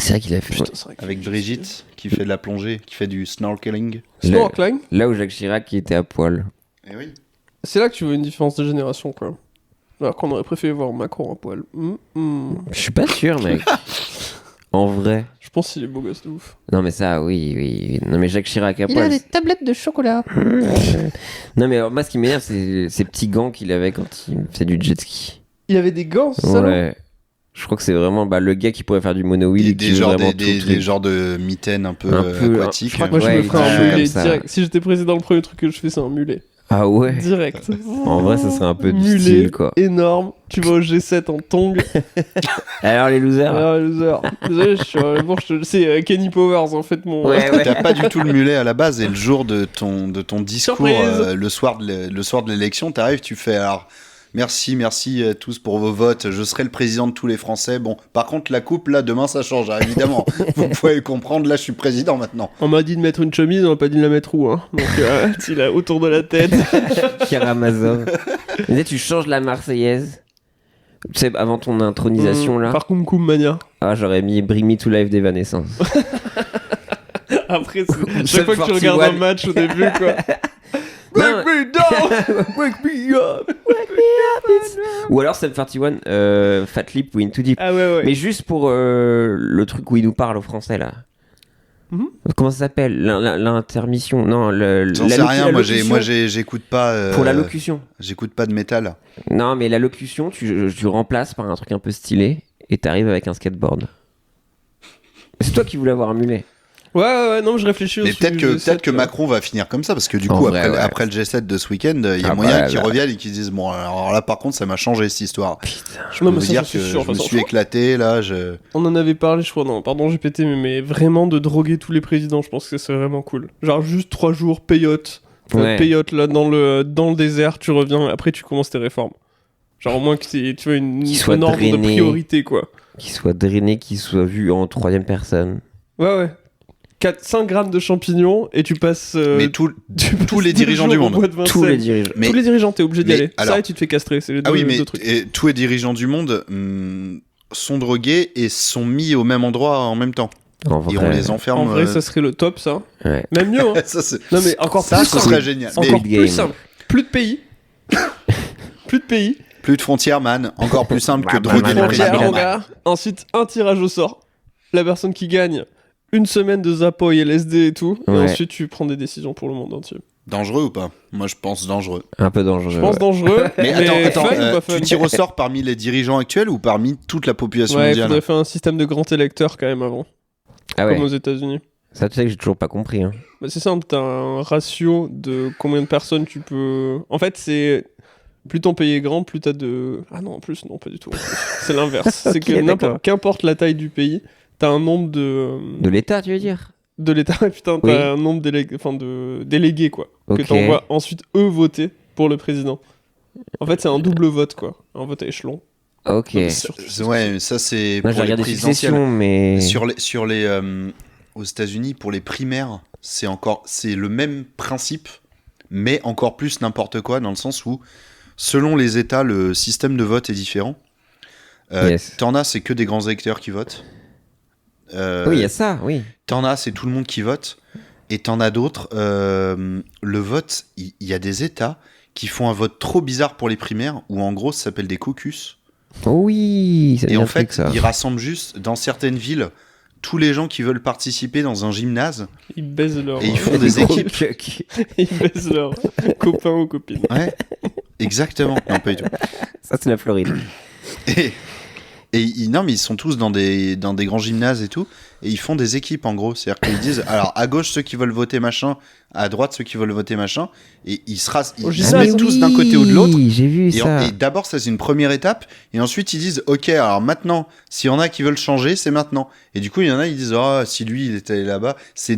C'est vrai qu'il a fait. Putain, avec Brigitte qui fait de la plongée, qui fait du snorkeling. Snorkeling. Là où Jacques Chirac qui était à poil. Eh oui. C'est là que tu vois une différence de génération, quoi. Alors qu'on aurait préféré voir Macron à poil. Je suis pas sûr, mec. En vrai. Je pense qu'il est beau gosse de ouf. Non mais ça, oui. Non mais Jacques Chirac à poil. Il a des tablettes de chocolat. Non mais moi ce qui m'énerve, c'est ces petits gants qu'il avait quand il faisait du jet ski. Il avait des gants, ça? Ouais. Je crois que c'est vraiment le gars qui pourrait faire du monowheel. Des genres de mitaines un peu aquatiques. Je crois que moi je me ferais un mulet direct. Si j'étais président, le premier truc que je fais c'est un mulet. Ah ouais. Direct. En vrai ça serait un peu du mulet style quoi. Énorme. Tu vas au G7 en tongs. Alors les losers. Désolé, je suis bon, c'est Kenny Powers en fait mon. Ouais. T'as pas du tout le mulet à la base, et le jour de ton discours, le soir de l'élection, t'arrives, tu fais alors. Merci à tous pour vos votes. Je serai le président de tous les Français. Bon, par contre, la coupe, là, demain, ça change, hein, évidemment. Vous pouvez le comprendre, là, je suis président maintenant. On m'a dit de mettre une chemise, on m'a pas dit de la mettre où, hein. Donc, il a autour de la tête. Karamazov. Mais tu changes la Marseillaise. Tu sais, avant ton intronisation, là. Par Koum Mania. Ah, j'aurais mis Bring Me to Life d'Evanescence. Après, chaque fois que tu regardes un match au début, quoi. Wake me down! Wake me up! Wake me up! Ou alors Sum 41, Fat Lip ou In Too Deep. Ah ouais. Mais juste pour le truc où il nous parle au français là. Comment ça s'appelle? L'intermission? Non, j'en sais rien, moi j'écoute pas. Pour la locution. J'écoute pas de métal. Non, mais la locution, tu remplaces par un truc un peu stylé et t'arrives avec un skateboard. C'est toi qui voulais avoir un mulet. Ouais, non, je réfléchis aussi. Mais peut-être que Macron va finir comme ça, parce que du coup, après le G7 de ce week-end, il y a moyen qu'ils reviennent et qu'ils disent bon, alors là, par contre, ça m'a changé cette histoire. Putain, je peux vous dire que je me suis éclaté, là. On en avait parlé, je crois, non, pardon, j'ai pété, mais vraiment de droguer tous les présidents, je pense que c'est vraiment cool. Genre, juste 3 jours, payotte. Payotte, là, dans le désert, tu reviens, après, tu commences tes réformes. Genre au moins que tu vois une soit ordre de drainé. priorité, quoi. Qu'il soit drainé, qu'il soit vu en troisième personne. Ouais. 5 grammes de champignons et tu passes. Mais tous les dirigeants du monde. Tous les dirigeants. Tous les dirigeants, t'es obligé d'y aller. Alors, ça et tu te fais castrer. C'est les deux, deux trucs. Et tous les dirigeants du monde sont drogués et sont mis au même endroit en même temps. En et on les enferme. En vrai, ça serait le top, ça. Ouais. Même mieux. Hein. Non, mais encore ça, plus ce serait génial. Encore plus simple. Plus de pays. Plus de pays. Plus de frontières, man. Encore plus simple que de droguer le président. Ensuite, un tirage au sort. La personne qui gagne une semaine de Zapoy, LSD et tout. Ouais. Et ensuite, tu prends des décisions pour le monde entier. Dangereux ou pas? Moi, je pense dangereux. Un peu dangereux. Je pense dangereux. Mais attends, fun ou pas fun? tu tires au sort parmi les dirigeants actuels ou parmi toute la population mondiale? Il faudrait faire un système de grands électeurs quand même avant. Ah ouais. Comme aux États-Unis. Ça, tu sais que j'ai toujours pas compris. Hein. Bah, c'est simple, t'as un ratio de combien de personnes tu peux. En fait, c'est. Plus ton pays est grand, plus t'as de. Ah non, en plus, non, pas du tout. C'est l'inverse. C'est que qu'importe la taille du pays, t'as un nombre de. De l'État, tu veux dire? De l'État, putain, t'as un nombre de délégués, quoi. Okay. Que t'envoies ensuite eux voter pour le président. En fait, c'est un double vote, quoi. Un vote à échelon. Ok. Ouais, ça c'est moi, pour les présidentielles. Mais sur les aux États-Unis pour les primaires, c'est le même principe, mais encore plus n'importe quoi dans le sens où selon les États, le système de vote est différent. T'en as, c'est que des grands électeurs qui votent. Oui, il y a ça, oui. T'en as, c'est tout le monde qui vote. Et t'en as d'autres, le vote, il y a des États qui font un vote trop bizarre pour les primaires, où en gros, ça s'appelle des caucus. Oh oui, et en fait, ils rassemblent juste, dans certaines villes, tous les gens qui veulent participer dans un gymnase. Ils baisent leur... Et ils font des équipes. Ils baisent leurs copains ou copines. Ouais, exactement. Non, pas du tout. Ça, c'est la Floride. Non, mais ils sont tous dans des grands gymnases et tout, et ils font des équipes en gros. C'est-à-dire qu'ils disent, alors à gauche ceux qui veulent voter machin, à droite ceux qui veulent voter machin, et ils se mettent tous d'un côté ou de l'autre. J'ai vu ça. Et d'abord, ça c'est une première étape, et ensuite ils disent, ok, alors maintenant, s'il y en a qui veulent changer, c'est maintenant. Et du coup, il y en a, ils disent, oh, si lui il est allé là-bas, c'est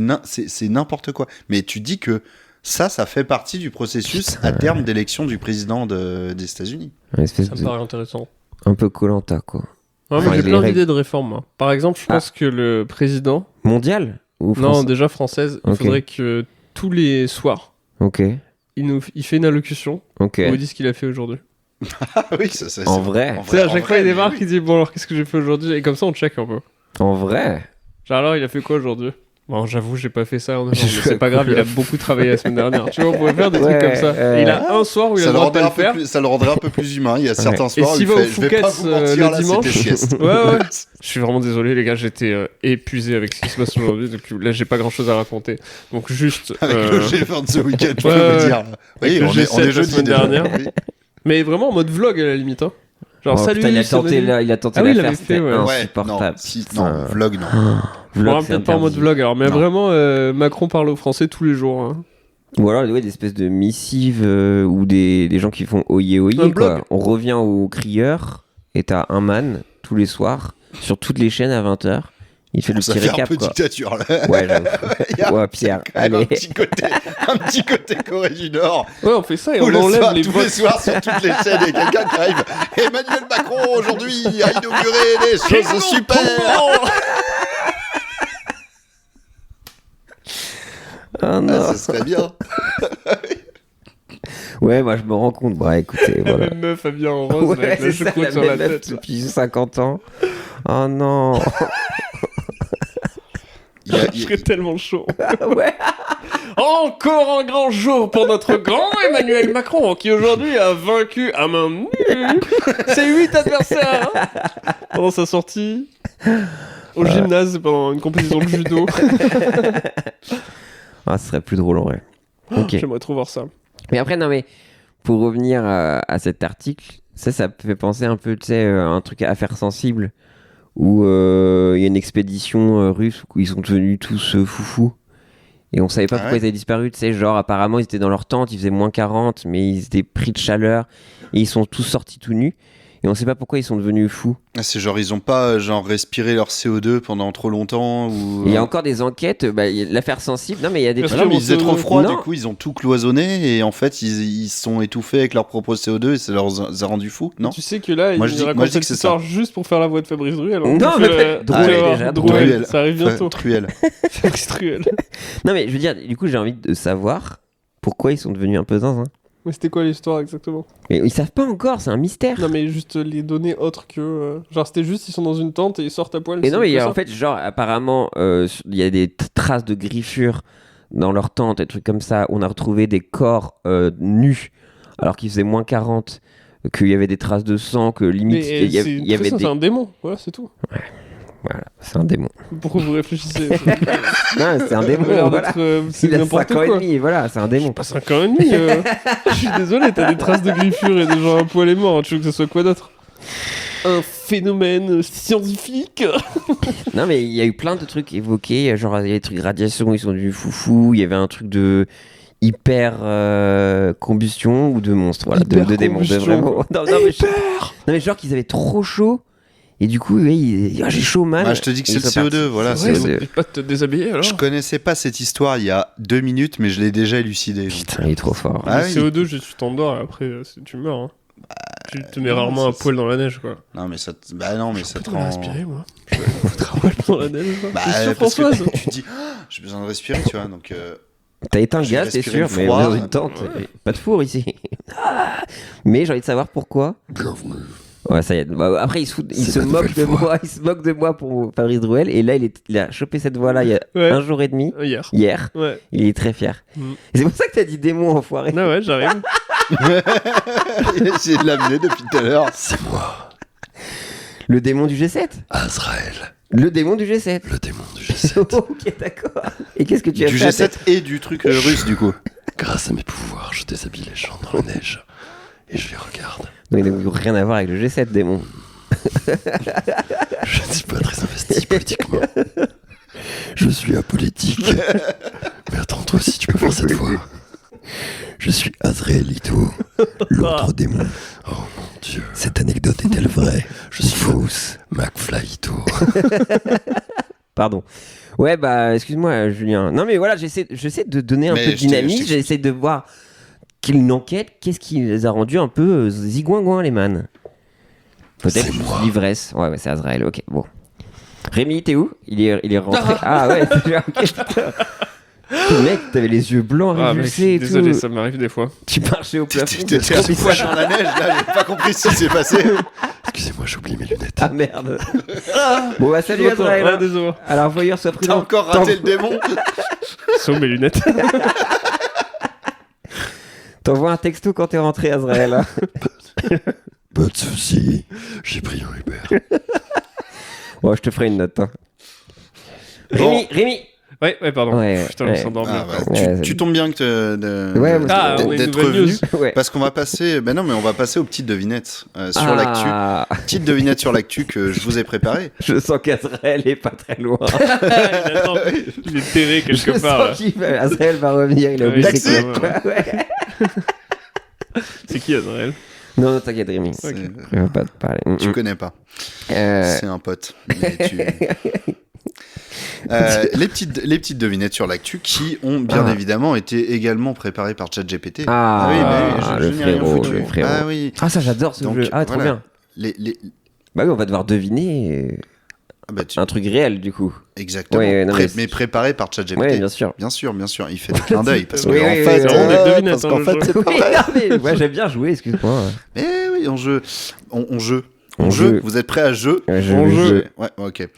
n'importe quoi. Mais tu dis que ça fait partie du processus à terme d'élection du président des États-Unis. Ça me paraît intéressant. Un peu Koh-Lanta, quoi. Ouais, mais j'ai plein d'idées de réformes. Moi. Par exemple, je pense que le président... Mondial ou français? Non, déjà française. Il faudrait que tous les soirs, il fait une allocution où il dit ce qu'il a fait aujourd'hui. Ah oui, ça en vrai. Tu sais, à chaque fois, il démarque, il dit, bon, alors, qu'est-ce que j'ai fait aujourd'hui? Et comme ça, on check un peu. En vrai. Genre, alors, il a fait quoi aujourd'hui? Bon, j'avoue, j'ai pas fait ça. Mais c'est pas grave, il a beaucoup travaillé la semaine dernière. Tu vois, on pourrait faire des trucs comme ça. Et il a un soir où il a le droit de le faire. Ça le rendrait un peu plus humain. Il y a certains soirs où il fait, je vais pas vous mentir, là, c'était sieste. Ouais. Je suis vraiment désolé, les gars, j'étais épuisé avec ce qui se passe aujourd'hui. Donc là, j'ai pas grand chose à raconter. Donc juste. Avec le G20 de ce week-end, je peux vous dire. Oui, on est jeudi dernière. Mais vraiment en mode vlog à la limite. Genre, salut, il a tenté l'affaire, c'était insupportable. Non, vlog, non. Vlog, peut-être pas en mode vlog, alors, mais vraiment, Macron parle au français tous les jours. Hein. Ou alors, des espèces de missives ou des gens qui font oyé, quoi. On revient aux crieurs et t'as un man tous les soirs sur toutes les chaînes à 20h. Il fait le petit récap, un peu quoi. dictature, là. Ouais, j'avoue. Ouais, Pierre, allez. Un petit côté Corée du Nord. Ouais, on fait ça et on enlève les votes. Tous les soirs sur toutes les chaînes, il y a quelqu'un qui arrive. Emmanuel Macron, aujourd'hui, a inauguré des choses super. Oh non. Ça serait bien. Ouais, moi je me rends compte. Bah écoutez, voilà. La meuf habillée en rose avec la choucroute sur la tête. Depuis 50 ans. Oh non. Je serais tellement chaud. Ouais. Encore un grand jour pour notre grand Emmanuel Macron qui aujourd'hui a vaincu à main nue ses 8 adversaires pendant sa sortie au gymnase pendant une compétition de judo. Ah, ce serait plus drôle en vrai. Okay. J'aimerais trop voir ça. Mais après, non mais pour revenir à cet article, ça me fait penser un peu, tu sais, à un truc à affaire sensible où il y a une expédition russe où ils sont devenus tous foufous et on savait pas pourquoi ils avaient disparu, tu sais, genre apparemment ils étaient dans leur tente, il faisait -40 mais ils étaient pris de chaleur et ils sont tous sortis tout nus et on sait pas pourquoi ils sont devenus fous. C'est genre ils ont pas respiré leur CO2 pendant trop longtemps ou. Il y a encore des enquêtes, l'affaire sensible. Non mais il y a des trucs. Mais ils faisaient trop froid, du coup ils ont tout cloisonné et en fait ils sont étouffés avec leur propre CO2 et ça leur a rendu fous. Non. Tu sais que là ils racontent cette histoire juste pour faire la voix de Fabrice Druel. Non mais Druel, ça arrive bientôt. Truel. Truel. Non mais je veux dire, du coup j'ai envie de savoir pourquoi ils sont devenus un peu zinzin. Mais c'était quoi l'histoire exactement? Mais ils savent pas encore, c'est un mystère. Non mais juste les données autres que... Genre c'était juste ils sont dans une tente et ils sortent à poil. Mais non mais en fait genre apparemment il y a des traces de griffures dans leur tente et des trucs comme ça. On a retrouvé des corps nus alors qu'il faisait moins 40, qu'il y avait des traces de sang, que limite il y avait c'est un démon, voilà c'est tout. Ouais. Voilà, c'est un démon. Pourquoi vous réfléchissez? Non, c'est un démon. Voilà. C'est n'importe quoi. 5 ans et demi, voilà, c'est un démon. Pas 5 ans et demi. Je suis désolé, t'as des traces de griffures et des gens à poil et morts. Tu veux que ce soit quoi d'autre? Un phénomène scientifique. Non, mais il y a eu plein de trucs évoqués. Genre, il y a des trucs radiation, ils sont devenus foufou. Il y avait un truc de hyper combustion ou de monstre. Voilà, de démons. De vraiment. Non, mais genre qu'ils avaient trop chaud. Et du coup, j'ai chaud mal. Bah, je te dis que c'est le CO2, voilà. C'est pas de te déshabiller alors. Je connaissais pas cette histoire il y a 2 minutes, mais je l'ai déjà élucidée. Putain, il est trop fort. Le CO2, tu t'endors et après tu meurs. Hein. Tu te mets rarement à poil dans la neige, quoi. Non, mais ça te rend. Respirer, moi. Je vais foutre à poil dans la neige. C'est sûr, Françoise. Tu dis, j'ai besoin de respirer, tu vois, donc. T'as éteint le gaz, t'es sûr, mais dans une tente, pas de four ici. Mais j'ai envie de savoir pourquoi. Bienvenue. Ouais, ça y est. Bah, après, il se moque de moi. Il se moque de moi pour Fabrice Druel. Et là, il a chopé cette voix-là il y a 1 jour et demi. Hier. Ouais. Il est très fier. Et c'est pour ça que t'as dit démon, enfoiré. Ah ouais, j'arrive. J'ai essayé de l'amener depuis tout à l'heure. C'est moi. Le démon du G7. Azrael. Le démon du G7. Le démon du G7. Ok, d'accord. Et qu'est-ce que tu as fait? Du G7 et du truc russe, du coup. Grâce à mes pouvoirs, je déshabille les gens dans la neige. Et je les regarde. Donc il n'a rien à voir avec le G7, démon. Je ne suis pas très investi politiquement. Je suis apolitique. Mais attends, toi aussi tu peux faire cette voix. Je suis Azraelito, l'autre démon. Oh mon Dieu. Cette anecdote est-elle vraie? Je suis fausse. McFlyito. Pardon. Ouais, bah, excuse-moi, Julien. Non, mais voilà, j'essaie de donner un peu de dynamisme. J'essaie de voir une enquête. Qu'est-ce qui les a rendus un peu zigouingouin, les man? Peut-être l'ivresse. Ouais, c'est Azrael, ok, bon. Rémi, t'es où? Il est rentré. Ah ouais, ok. Mec, t'avais les yeux blancs révulsés et tout. Désolé, ça m'arrive des fois. Tu marchais au plafond. T'étais à fois dans la neige, là, j'ai pas compris ce qui s'est passé. Excusez-moi, j'ai oublié mes lunettes. Ah merde. Bon bah salut Azrael. Ouais, désolé. Alors voyeur, sois prudent. T'as encore raté le démon. Sauf mes lunettes. T'envoies un texto quand t'es rentré, Azrael. Pas de soucis, j'ai pris un Uber. Bon, je te ferai une note. Hein. Bon. Rémi. Ouais, pardon. Ouais, putain, ouais. je s'endors bien. Tu tombes bien que d'être revenu. Parce qu'on va passer. Ben non, mais on va passer aux petites devinettes sur l'actu. Petites devinettes sur l'actu que je vous ai préparées. Je sens qu'Azrael est pas très loin. Il est terré quelque part. Azrael va revenir. Il a oublié c'est quoi. Ouais. C'est qui Azrael? Non, t'inquiète, Rémi. Okay. Je vais pas te parler. Tu connais pas. C'est un pote. Les petites devinettes sur l'actu qui ont bien évidemment été également préparées par ChatGPT. Le frérot. Ah oui. Ah ça j'adore ce jeu. Ah trop bien. Bah oui, on va devoir deviner un truc réel du coup. Exactement. Mais préparé par ChatGPT. Oui, bien sûr. Bien sûr. Il fait des clins d'œil parce qu'en fait, c'est pas vrai. Ouais, j'aime bien jouer, excuse-moi. Mais oui, on joue. Vous êtes prêts à jeu? On jeu. Ouais, ok.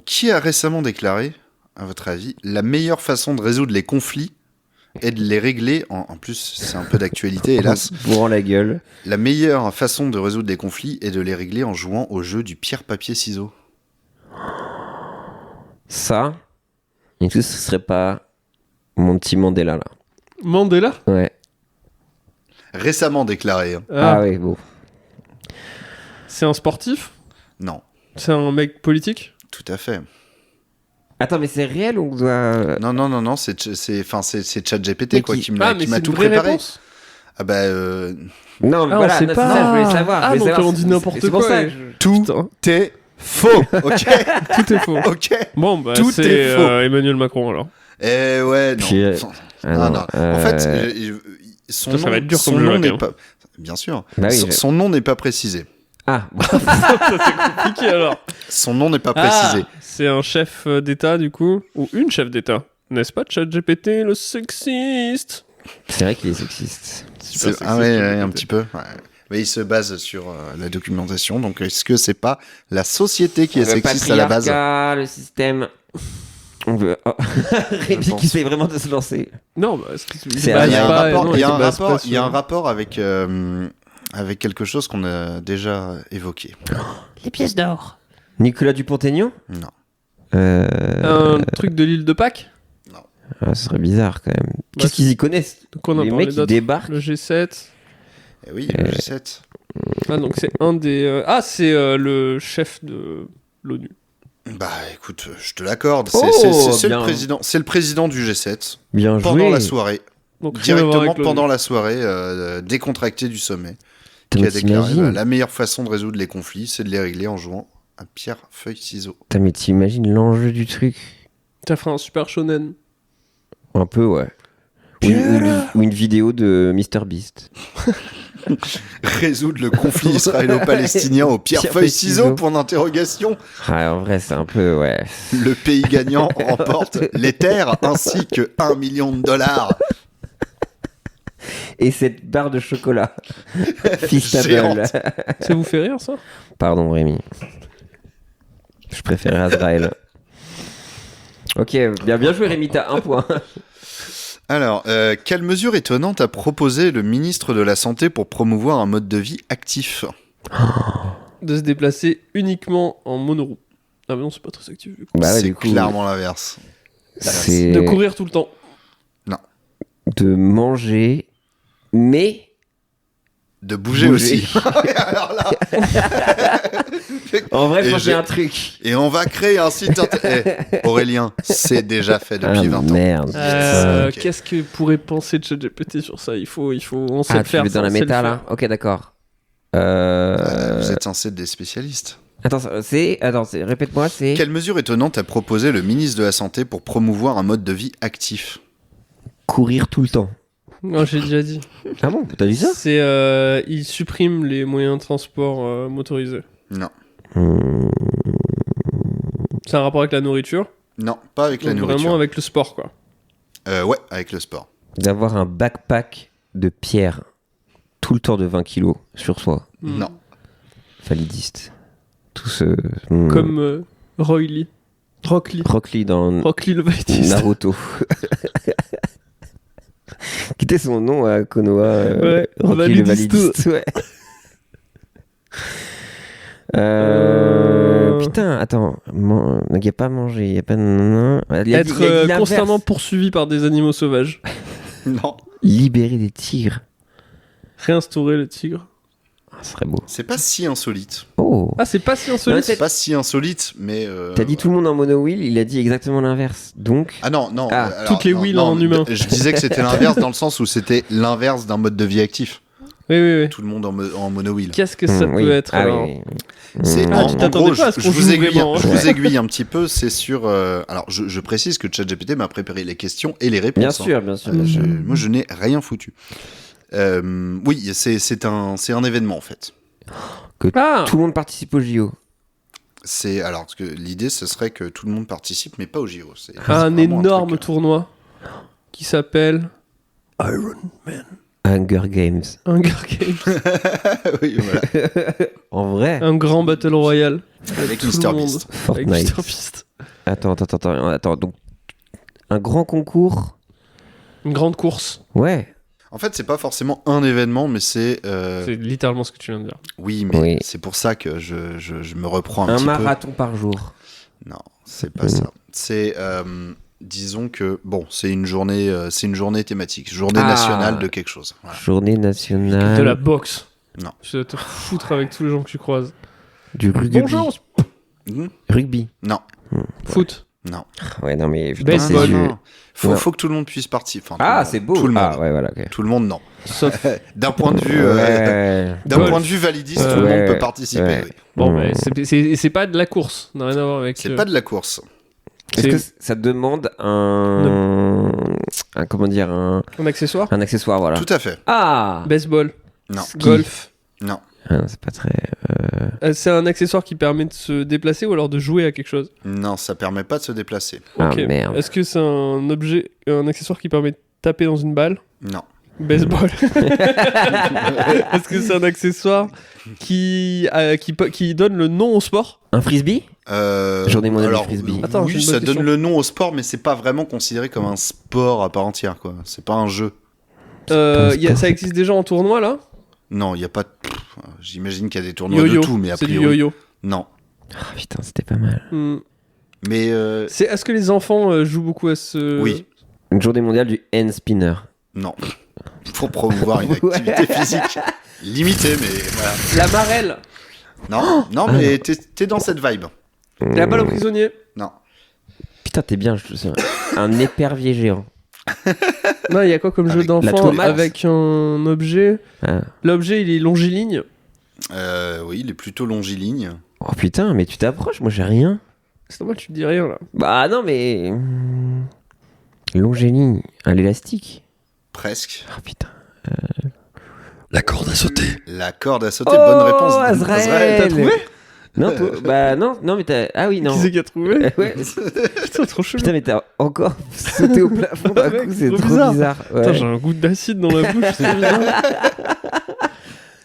Qui a récemment déclaré, à votre avis, la meilleure façon de résoudre les conflits est de les régler, en plus c'est un peu d'actualité hélas, bourrant la gueule. La meilleure façon de résoudre des conflits est de les régler en jouant au jeu du pierre-papier-ciseaux. Ça, et tout ce serait pas mon petit Mandela là. Mandela? Ouais. Récemment déclaré. Hein. Ah oui, bon. C'est un sportif? Non. C'est un mec politique? Tout à fait. Attends, mais c'est réel ou on doit... Non, c'est ChatGPT quoi, qui m'a tout préparé. Réponse Ah bah... Non, mais voilà, on sait pas. ça, je voulais savoir. Ah, donc on dit n'importe quoi. Tout est faux, ok. Tout est faux. Ok. Bon, bah Tout c'est est faux. Emmanuel Macron alors. Eh ouais, non. Puis, Non. En fait, son Ça nom, va être dur son comme jeu, nom là, n'est quand pas... Bien sûr. Bah oui, Son nom n'est pas précisé. Ah, Ça c'est compliqué alors. Son nom n'est pas précisé. C'est un chef d'État du coup, ou une chef d'État, n'est-ce pas, ChatGPT, le sexiste? c'est vrai qu'il est sexiste. Ah ouais, un petit peu. Ouais. Mais il se base sur la documentation. Donc, est-ce que c'est pas la société qui est sexiste à la base? Le système. On veut. Oh. Rémi qui essaie vraiment de se lancer. Non, bah, C'est Il y a un un rapport avec quelque chose qu'on a déjà évoqué. Les pièces d'or. Nicolas Dupont-Aignan? Non. Un truc de l'île de Pâques. Ah, ce serait bizarre quand même. Qu'est-ce qu'ils y connaissent? Donc on a Les parlé mecs qui d'autres. débarquent. Le G7. Eh oui, le G7. Ah, donc c'est un des. C'est le chef de l'ONU. Bah écoute, je te l'accorde. Oh, C'est bien. le président du G7. Bien Pendant joué. la soirée. Donc, rien à voir Directement avec pendant la soirée décontracté du sommet. Qui a déclaré la meilleure façon de résoudre les conflits, c'est de les régler en jouant à pierre, feuille, ciseaux. Putain, mais t'imagines l'enjeu du truc? T'as fait un super shonen. Un peu, ouais. Ou une vidéo de MrBeast. Résoudre le conflit israélo-palestinien au pierre, feuille, ciseaux, point d'interrogation. Ah, en vrai, c'est un peu, ouais. Le pays gagnant remporte les terres ainsi que $1 million. Et cette barre de chocolat. Fistable. Géante. Ça vous fait rire, ça? Pardon, Rémi. Je préférais Azrael. Ok, bien joué, Rémi, t'as un point. Alors, quelle mesure étonnante a proposé le ministre de la Santé pour promouvoir un mode de vie actif? De se déplacer uniquement en monoroue. Ah, mais non, c'est pas très actif du coup. Bah ouais, C'est du coup, clairement l'inverse. c'est De courir tout le temps. de manger, mais De bouger aussi. Alors là... en vrai, Et faut j'ai- faire un truc. Et on va créer un site Aurélien, c'est déjà fait depuis 20 ans. Merde. Ok. Qu'est-ce que pourrait penser ChatGPT sur ça? On sait Ah, le tu faire. veux dans la ça, on sait le méta, faire. là? Ok, d'accord. Vous êtes censé être des spécialistes. Attends, répète-moi, c'est... Quelle mesure étonnante a proposé le ministre de la Santé pour promouvoir un mode de vie actif? Courir tout le temps. Non, j'ai déjà dit. Ah bon, t'as dit ça? C'est il supprime les moyens de transport motorisés. Non. C'est un rapport avec la nourriture. Non, pas avec la Donc nourriture. vraiment avec le sport, quoi. Ouais, avec le sport. D'avoir un backpack de pierre tout le temps de 20 kilos sur soi. Non. Validiste. Tout ce... Comme Rock Lee Rock Lee dans Rock Lee le validiste. Naruto. Qui était son nom à Konoha. Ouais, Rock Lee le validiste. validiste. Ouais. Putain, attends. Donc il n'y a pas manger, il n'y a pas... Être constamment poursuivi par des animaux sauvages. Non. Libérer des tigres. Réinstaurer le tigre. Ah, ce serait beau. C'est pas si insolite. Oh. Ah, c'est pas si insolite. C'est pas si insolite, mais... T'as dit tout le monde en mono-wheel, il a dit exactement l'inverse. Donc... Ah non. toutes les wheels en humain. Je disais que c'était l'inverse dans le sens où c'était l'inverse d'un mode de vie actif. Oui. Tout le monde en mono-wheel. Qu'est-ce que ça peut être alors? Oui. C'est Ah, en tu t'attendais gros, pas à ce je qu'on vous joue aiguille, vraiment, hein. je vous aiguille un petit peu. C'est sur. Alors, je précise que ChatGPT m'a préparé les questions et les réponses. Bien sûr, bien sûr. Moi, je n'ai rien foutu. Oui, c'est un événement en fait. Que tout le monde participe au JO. C'est alors parce que l'idée, ce serait que tout le monde participe, mais pas au JO. C'est Un vraiment énorme truc, tournoi qui s'appelle Iron Man. Hunger Games. Hunger Games. Oui, voilà. En vrai. Un grand battle royale Avec tout le Mr. monde. Beast. Avec Fortnite. Mr. Beast. Attends. Donc, un grand concours. Une grande course. Ouais. En fait, c'est pas forcément un événement, mais c'est. C'est littéralement ce que tu viens de dire. Oui, mais Oui. c'est pour ça que je me reprends un Un petit peu. marathon par jour. Non, c'est pas ça. C'est disons que bon, c'est une journée thématique, journée nationale de quelque chose. Voilà. Journée nationale. De la boxe. Non. Tu vas te foutre avec tous les gens que tu croises. Du rugby. Bonjour. Mhm. Rugby. Non, Foot. Non. Ouais, non, mais... Baseball. Faut que tout le monde puisse participer. Enfin, c'est beau. Tout le monde. Ah, ouais, voilà, ok. Tout le monde, non. Sauf... D'un point de vue, point de vue validiste, tout le monde peut participer. Ouais. Oui. Bon, mais c'est pas de la course. Ça n'a rien à voir avec... C'est pas de la course. Est-ce que ça demande un comment dire, un accessoire? Un accessoire, voilà. Tout à fait. Ah! Baseball. Non. Golf. Non. Ah, c'est pas très... C'est un accessoire qui permet de se déplacer ou alors de jouer à quelque chose? Non, ça permet pas de se déplacer. Ah, Ok. merde. Est-ce que c'est un accessoire qui permet de taper dans une balle? Non. Baseball. Est-ce que c'est un accessoire qui donne le nom au sport? Un frisbee? Journée mondiale du frisbee. Attends, oui, ça donne le nom au sport, mais c'est pas vraiment considéré comme un sport à part entière, quoi. C'est pas un jeu. Ça existe déjà en tournoi, là? Non, il y a pas. J'imagine qu'il y a des tournois de tout, mais a c'est priori. du yo-yo. Non. Ah putain, c'était pas mal. Mais. Est-ce que les enfants jouent beaucoup à ce... Oui. Une journée mondiale du hand spinner. Non. Pour promouvoir une activité physique limitée, mais voilà. La marelle. Non, mais t'es dans cette vibe. La balle au prisonnier. Non. Putain, t'es bien, je te sais. Un épervier géant. Non, il y a quoi comme jeu Avec d'enfant avec un objet? L'objet, il est longiligne. Oui, il est plutôt longiligne. Oh putain, mais tu t'approches, moi j'ai rien. C'est normal, tu te dis rien là. Bah non, mais... Longiligne, à l'élastique. Presque. Oh putain. La corde à sauter. La corde à sauter, bonne réponse. Azrael, t'as trouvé? Non, bah non, mais t'as... Ah oui, non. Qui c'est qui a trouvé? Ouais. Putain, trop chelou. Putain, mais t'as encore sauté au plafond d'un coup, c'est trop bizarre. Ouais. Putain, j'ai un goût d'acide dans la bouche, c'est bizarre.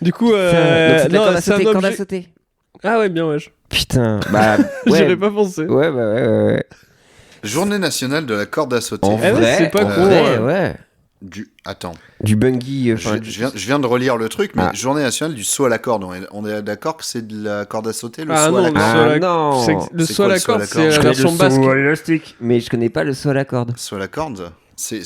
Du coup, Donc c'est la corde à sauter, un corde à objet... sauter. Ah ouais, bien, wesh. Putain, bah... Ouais. J'aurais pas pensé. Ouais, bah ouais. Journée nationale de la corde à sauter. En vrai, c'est pas con. Ouais. Attends. Du bungee. Je viens de relire le truc, mais journée nationale du saut à la corde. On est d'accord que c'est de la corde à sauter, le saut à la corde. Non. Le saut à la corde, c'est la je version basque. Élastique. Mais je connais pas le saut à la corde. Saut à la corde, c'est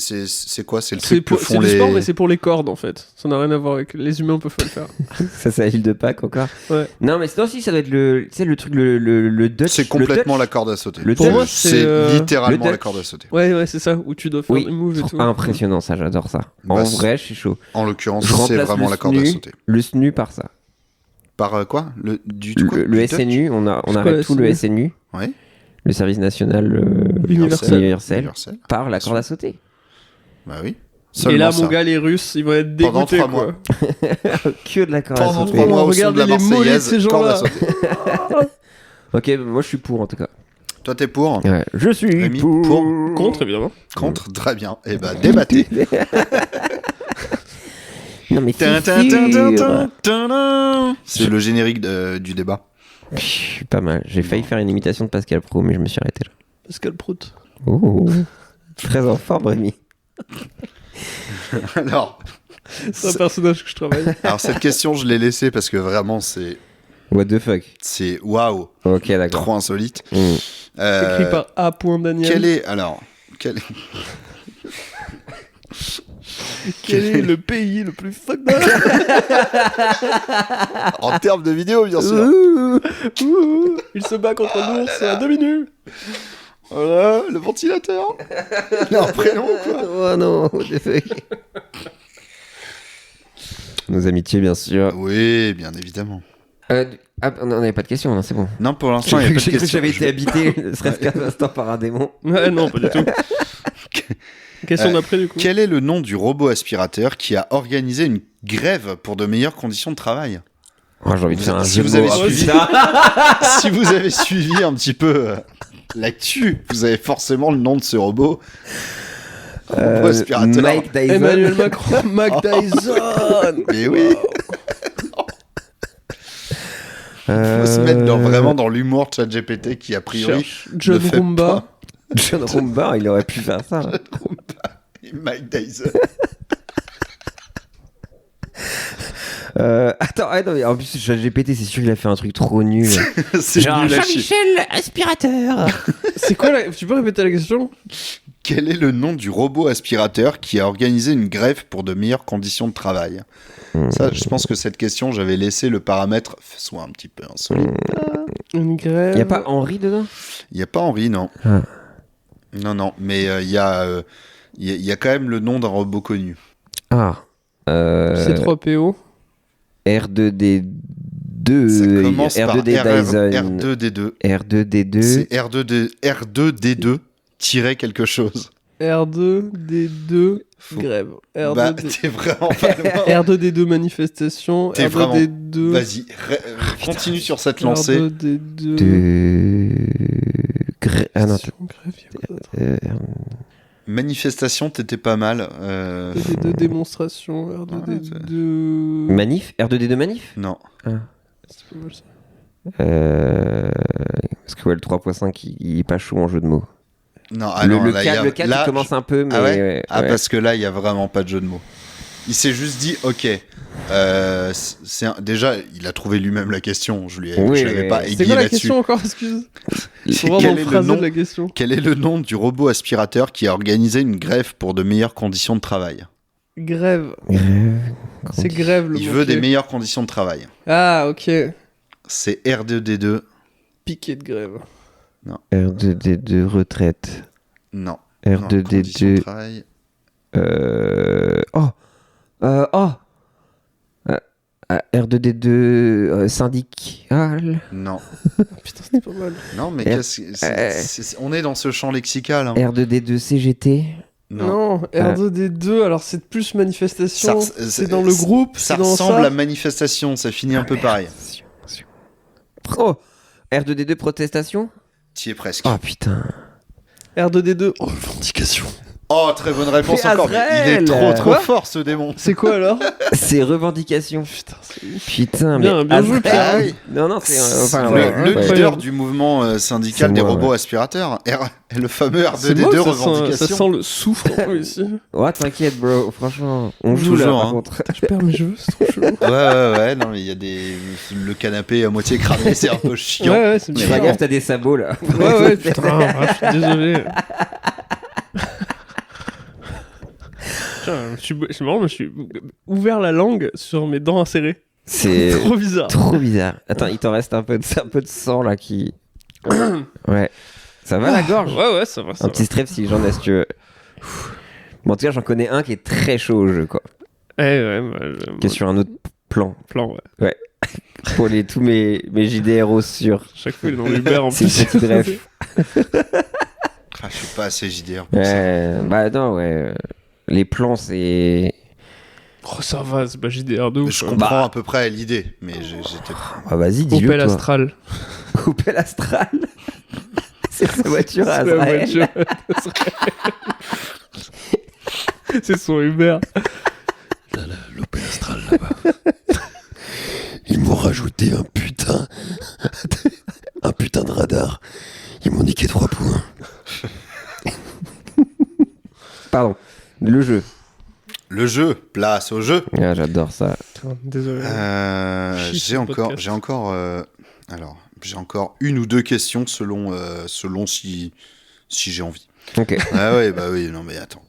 quoi? C'est le C'est truc que font du les... sport, mais c'est pour les cordes en fait. Ça n'a rien à voir avec les humains, peuvent pas le faire. Ça, c'est à l'île de Pâques encore. Ouais. Non, mais sinon, si ça doit être le truc, le Dutch. C'est complètement la corde à sauter. Pour moi, c'est littéralement la corde à sauter. Ouais, c'est ça, où tu dois faire des moves et tout. Impressionnant, ça, j'adore ça. En vrai, je suis chaud. En l'occurrence, c'est vraiment la corde à sauter. Le SNU par ça. Par quoi? Le SNU, on arrête tout le SNU. Ouais. Le service national universel. Par la corde à sauter. Bah oui. Et là, mon gars, les Russes, ils vont être dégoûtés, pendant 3 mois. Que de la corde à sauter. Pendant 3 mois, regardez les mollets de ces gens-là. Ok, moi je suis pour en tout cas. Toi, t'es pour? Ouais, je suis Rémi, pour. Contre, évidemment. Contre, très bien. Et bah, débattez. Non, mais c'est le générique du débat. Pas mal. J'ai failli faire une imitation de Pascal Pro, mais je me suis arrêté là. Pascal Prout. Oh, très en forme, Rémi. Alors, c'est un personnage que je travaille. Alors, cette question, je l'ai laissée parce que vraiment, c'est. What the fuck? C'est waouh. Ok, d'accord. Trop insolite. Écrit par A. Daniel. Quel est le pays le plus fuck en termes de vidéo, bien sûr. Il se bat contre l'ours à 2 minutes. Voilà, le ventilateur. Non, prénom, quoi. Oh non, what the fuck. Nos amitiés, bien sûr. Oui, bien évidemment. On n'avait pas de questions, c'est bon. Non, pour l'instant, il n'y a pas de questions. J'ai cru que j'avais été habité, ne serait-ce qu'un instant, par un démon. Ouais, non, pas du tout. Question d'après, du coup. Quel est le nom du robot aspirateur qui a organisé une grève pour de meilleures conditions de travail? J'ai envie de faire un si vous avez suivi un petit peu l'actu, vous avez forcément le nom de ce robot. Robot aspirateur. Mike Tyson. Emmanuel Macron. Mike Tyson. Mais oui. Faut se mettre vraiment dans l'humour de ChatGPT qui a priori John Roomba. John Roomba, il aurait pu faire ça. John Roomba et Mike Tyson. Attends, non, mais en plus, ChatGPT, c'est sûr qu'il a fait un truc trop nul. C'est genre nul à Jean-Michel aspirateur. C'est quoi Tu peux répéter la question? Quel est le nom du robot aspirateur qui a organisé une grève pour de meilleures conditions de travail? Ça, je pense que cette question, j'avais laissé le paramètre soit un petit peu insolite. Une grève. Il n'y a pas Henri dedans? Il n'y a pas Henri, non. Non, mais il y a quand même le nom d'un robot connu. Ah. C3PO. R2D2. Ça commence par R2D Dyson. R2D2. R2D2. C'est R2D2 tirer quelque chose. R2D2 grève. R2D... t'es vraiment pas loin. R2D2 manifestation. T'es R2D2... Vas-y, continue sur cette lancée. R2D2... Ah non, manifestation, t'étais pas mal. R2D2 démonstration. R2D2... Manif R2D2 manif Non. C'est pas mal ça. Parce que le 3.5 il est pas chaud en jeu de mots. Non, le 4 il commence un peu, mais... ouais. Parce que là, il y a vraiment pas de jeu de mots. Il s'est juste dit, ok, déjà, il a trouvé lui-même la question. Je l'avais pas aiguillé là-dessus. C'est quoi la question encore, excuse? Quel est le nom du robot aspirateur qui a organisé une grève pour de meilleures conditions de travail? Grève. C'est grève le Il veut des meilleures conditions de travail. Ah, ok. C'est R2D2. Piquet de grève. Non. R2D2 retraite. Non. R2D2... R2D2 syndical. Non. Putain, c'était pas mal. Non, mais on est dans ce champ lexical. Hein. R2D2 CGT. Non, R2D2, alors c'est plus manifestation. C'est dans le groupe. Ça ressemble à manifestation, ça finit un peu pareil. Oh, R2D2 protestation. T'y es presque. Oh putain. R2D2 revendication. Oh, très bonne réponse encore. Mais il est trop fort ce démon. C'est quoi alors? C'est revendication. Putain, bien joué, Pierre. Non, c'est le leader du mouvement syndical des robots aspirateurs. Le fameux R2D2 revendication. Ça sent le soufre ici. Ouais, t'inquiète, bro. Franchement, on joue là, par contre. Je perds mes cheveux, c'est trop chelou. Ouais. Non, mais il y a le canapé à moitié cramé, c'est un peu chiant. Ouais, c'est bien. Mais regarde, t'as des sabots là. Ouais, putain, je suis désolé. C'est marrant, je me suis ouvert la langue sur mes dents insérées. C'est trop bizarre. Trop bizarre. Attends, il t'en reste un peu de sang là qui. Ouais. Ça va la gorge? Ouais, ça va. Un petit strep si j'en ai, si tu veux. Bon, en tout cas, j'en connais un qui est très chaud au jeu, quoi. Ouais. Qui est sur un autre plan. Ouais. Pour tous mes JDRO sur. Chaque fois, il est dans l'Uber en plus. C'est une petite ref. Je suis pas assez JDR pour ça. Bah non, ouais. Les plans, c'est... Oh, ça va, c'est pas JDR de ouf. Je comprends à peu près l'idée, mais j'étais... Ah, vas-y, dis-le, Opel Astral. Opel Astral. C'est sa voiture à Azrael. C'est son Uber. L'Opel Astral, là-bas. Ils m'ont rajouté un putain de radar. Ils m'ont niqué 3 points. Pardon. Le jeu, place au jeu. Ah, j'adore ça. Désolé. J'ai encore une ou deux questions selon si j'ai envie. Ok. Ah ouais, bah oui, non mais attends.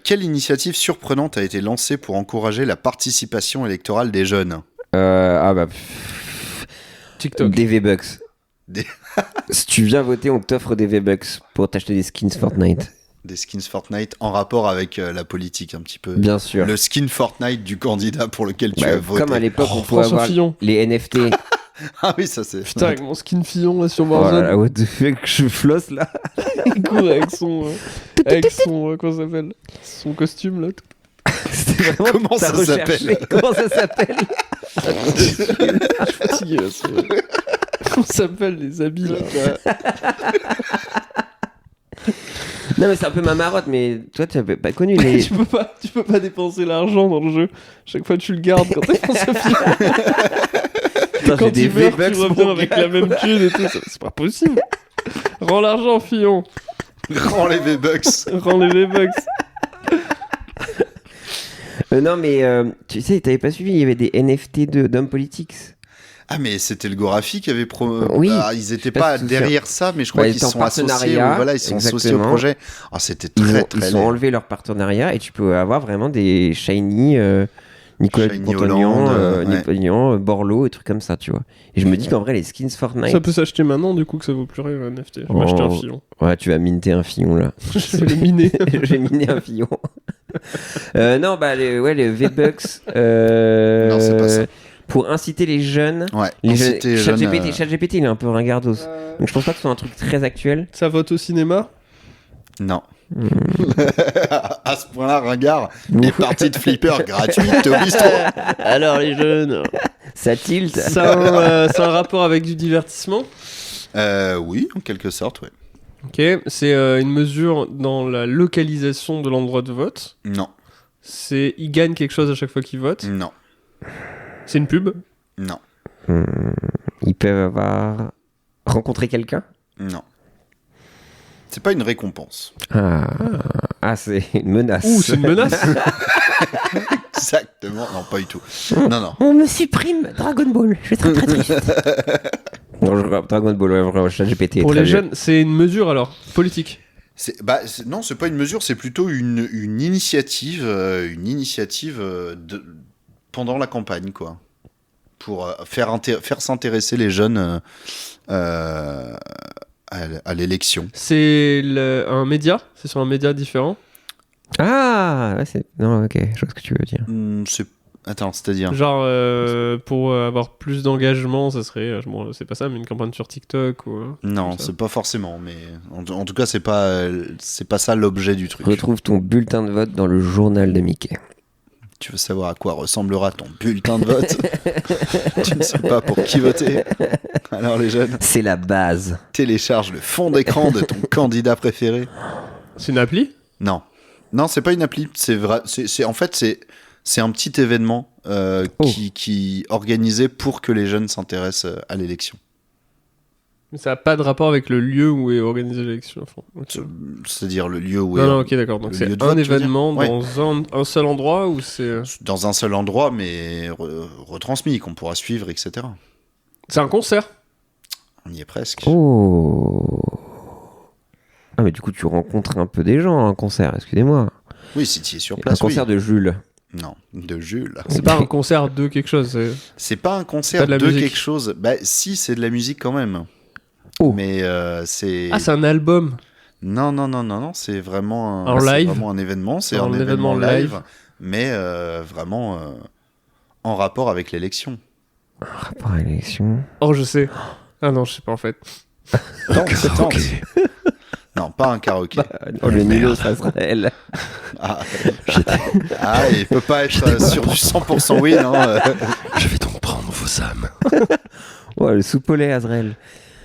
Quelle initiative surprenante a été lancée pour encourager la participation électorale des jeunes? TikTok. Des V-Bucks. Si tu viens voter, on t'offre des V-Bucks pour t'acheter des skins Fortnite. Des skins Fortnite en rapport avec la politique un petit peu. Bien sûr. Le skin Fortnite du candidat pour lequel tu as voté. Comme à l'époque, on pouvait avoir les NFT. Ah oui, ça c'est... Putain, avec mon skin Fillon là sur Warzone. Voilà, what the fuck, je flosse là. Il court avec son... comment ça s'appelle? Son costume là. Comment ça s'appelle? Comment ça s'appelle? Je suis fatigué là. Comment ça s'appelle les habits là? Non mais c'est un peu ma marotte, mais toi tu n'avais pas connu les... tu peux pas dépenser l'argent dans le jeu. Chaque fois tu le gardes quand t'es dans ce film. Quand tu meurs, tu reviens avec la même thune et tout. C'est pas possible. Rends l'argent, Fillon. Rends les V-Bucks. Rends les V-Bucks. Non mais tu sais, t'avais pas suivi, il y avait des NFT d'hommes politiques. Ah mais c'était le Gorafi qui avait oui, ils étaient pas derrière ça, mais je crois qu'ils sont associés. Ils sont associés au projet. Ah c'était très ils ont enlevé leur partenariat et tu peux avoir vraiment des shiny Nicolas Shiny Dupont-Aignan, Hollande, Dupont-Aignan, Borloo, et trucs comme ça, tu vois. Et je me dis qu'en vrai, les skins Fortnite... Ça peut s'acheter maintenant, du coup, que ça vaut plus rien, un NFT. Je vais m'acheter un fillon. Ouais, tu vas minter un fillon, là. Je vais le miner. J'ai miné un fillon. Non, bah, les V-Bucks... Non, c'est pas ça. Pour inciter les jeunes... Ouais, les inciter jeunes... les jeunes, ChatGPT, il est un peu ringardos. Donc je pense pas que ce soit un truc très actuel. Ça vote au cinéma? Non. À ce point-là, ringard, des parties de flipper gratuites au bistrot. Alors les jeunes, ça tilt. C'est un rapport avec du divertissement? Oui, en quelque sorte, ouais. Ok, c'est une mesure dans la localisation de l'endroit de vote? Non. C'est ils gagnent quelque chose à chaque fois qu'ils votent? Non. C'est une pub? Non. Ils peuvent avoir rencontré quelqu'un? Non. C'est pas une récompense. Ah, c'est une menace. Ouh, c'est une menace. Exactement. Non, pas du tout. Non. On me supprime Dragon Ball. Je suis très très triste. Non, Dragon Ball, ouais, ChatGPT. Pour les jeunes, c'est une mesure alors politique. Non, c'est pas une mesure, c'est plutôt une initiative, pendant la campagne, quoi, pour faire s'intéresser les jeunes à l'élection. C'est un média? C'est sur un média différent? Ah, ouais, non, ok, je vois ce que tu veux dire. Attends, c'est-à-dire genre pour avoir plus d'engagement, ça serait, c'est pas ça, mais une campagne sur TikTok ou... Non, c'est pas forcément, mais en tout cas, c'est pas ça l'objet du truc. Retrouve ton bulletin de vote dans le journal de Mickey. Tu veux savoir à quoi ressemblera ton bulletin de vote? Tu ne sais pas pour qui voter? Alors les jeunes, c'est la base. Télécharge le fond d'écran de ton candidat préféré. C'est une appli? Non, c'est pas une appli. C'est vrai. C'est un petit événement qui organisé pour que les jeunes s'intéressent à l'élection. Mais ça n'a pas de rapport avec le lieu où est organisée l'élection. Enfin, okay. C'est-à-dire le lieu où est... Non, ok, d'accord. Donc c'est un événement dans un seul endroit ou c'est... Dans un seul endroit, mais retransmis, qu'on pourra suivre, etc. C'est un concert? On y est presque. Oh. Ah, mais du coup, tu rencontres un peu des gens à un concert, excusez-moi. Oui, si tu es sur place, un concert de Jules. Non, de Jules. C'est pas un concert de quelque chose. C'est pas un concert de quelque chose. Bah, si, c'est de la musique quand même. Oh. Mais c'est... Ah, c'est un album? Non, c'est vraiment un événement. C'est un événement live, mais vraiment en rapport avec l'élection. En rapport avec l'élection? Oh, je sais. Ah non, je sais pas en fait. Tente. Non, pas un karaoké. Le Nilo, ça sera elle. Il peut pas être sur du 100% oui, non. Je vais donc prendre vos âmes. Ouais, le soupe au lait, Azrael.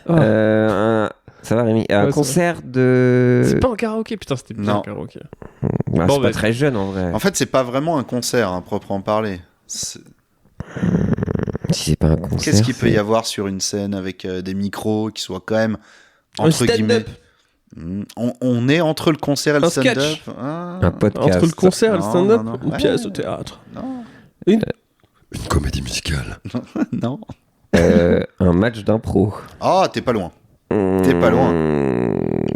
Ça va, Rémi? Un concert de... C'est pas un karaoké, putain, c'était bien un karaoké. Bah, c'est pas très jeune, en vrai. En fait, c'est pas vraiment un concert, à proprement parler. Si c'est pas un concert... Qu'est-ce qu'il peut y avoir sur une scène avec des micros qui soient quand même, entre guillemets... On est entre le concert et le stand-up. Un podcast. Entre le concert et le stand-up, une pièce de théâtre. Non. Une comédie musicale. Non. Un match d'impro. Ah, t'es pas loin. T'es pas loin.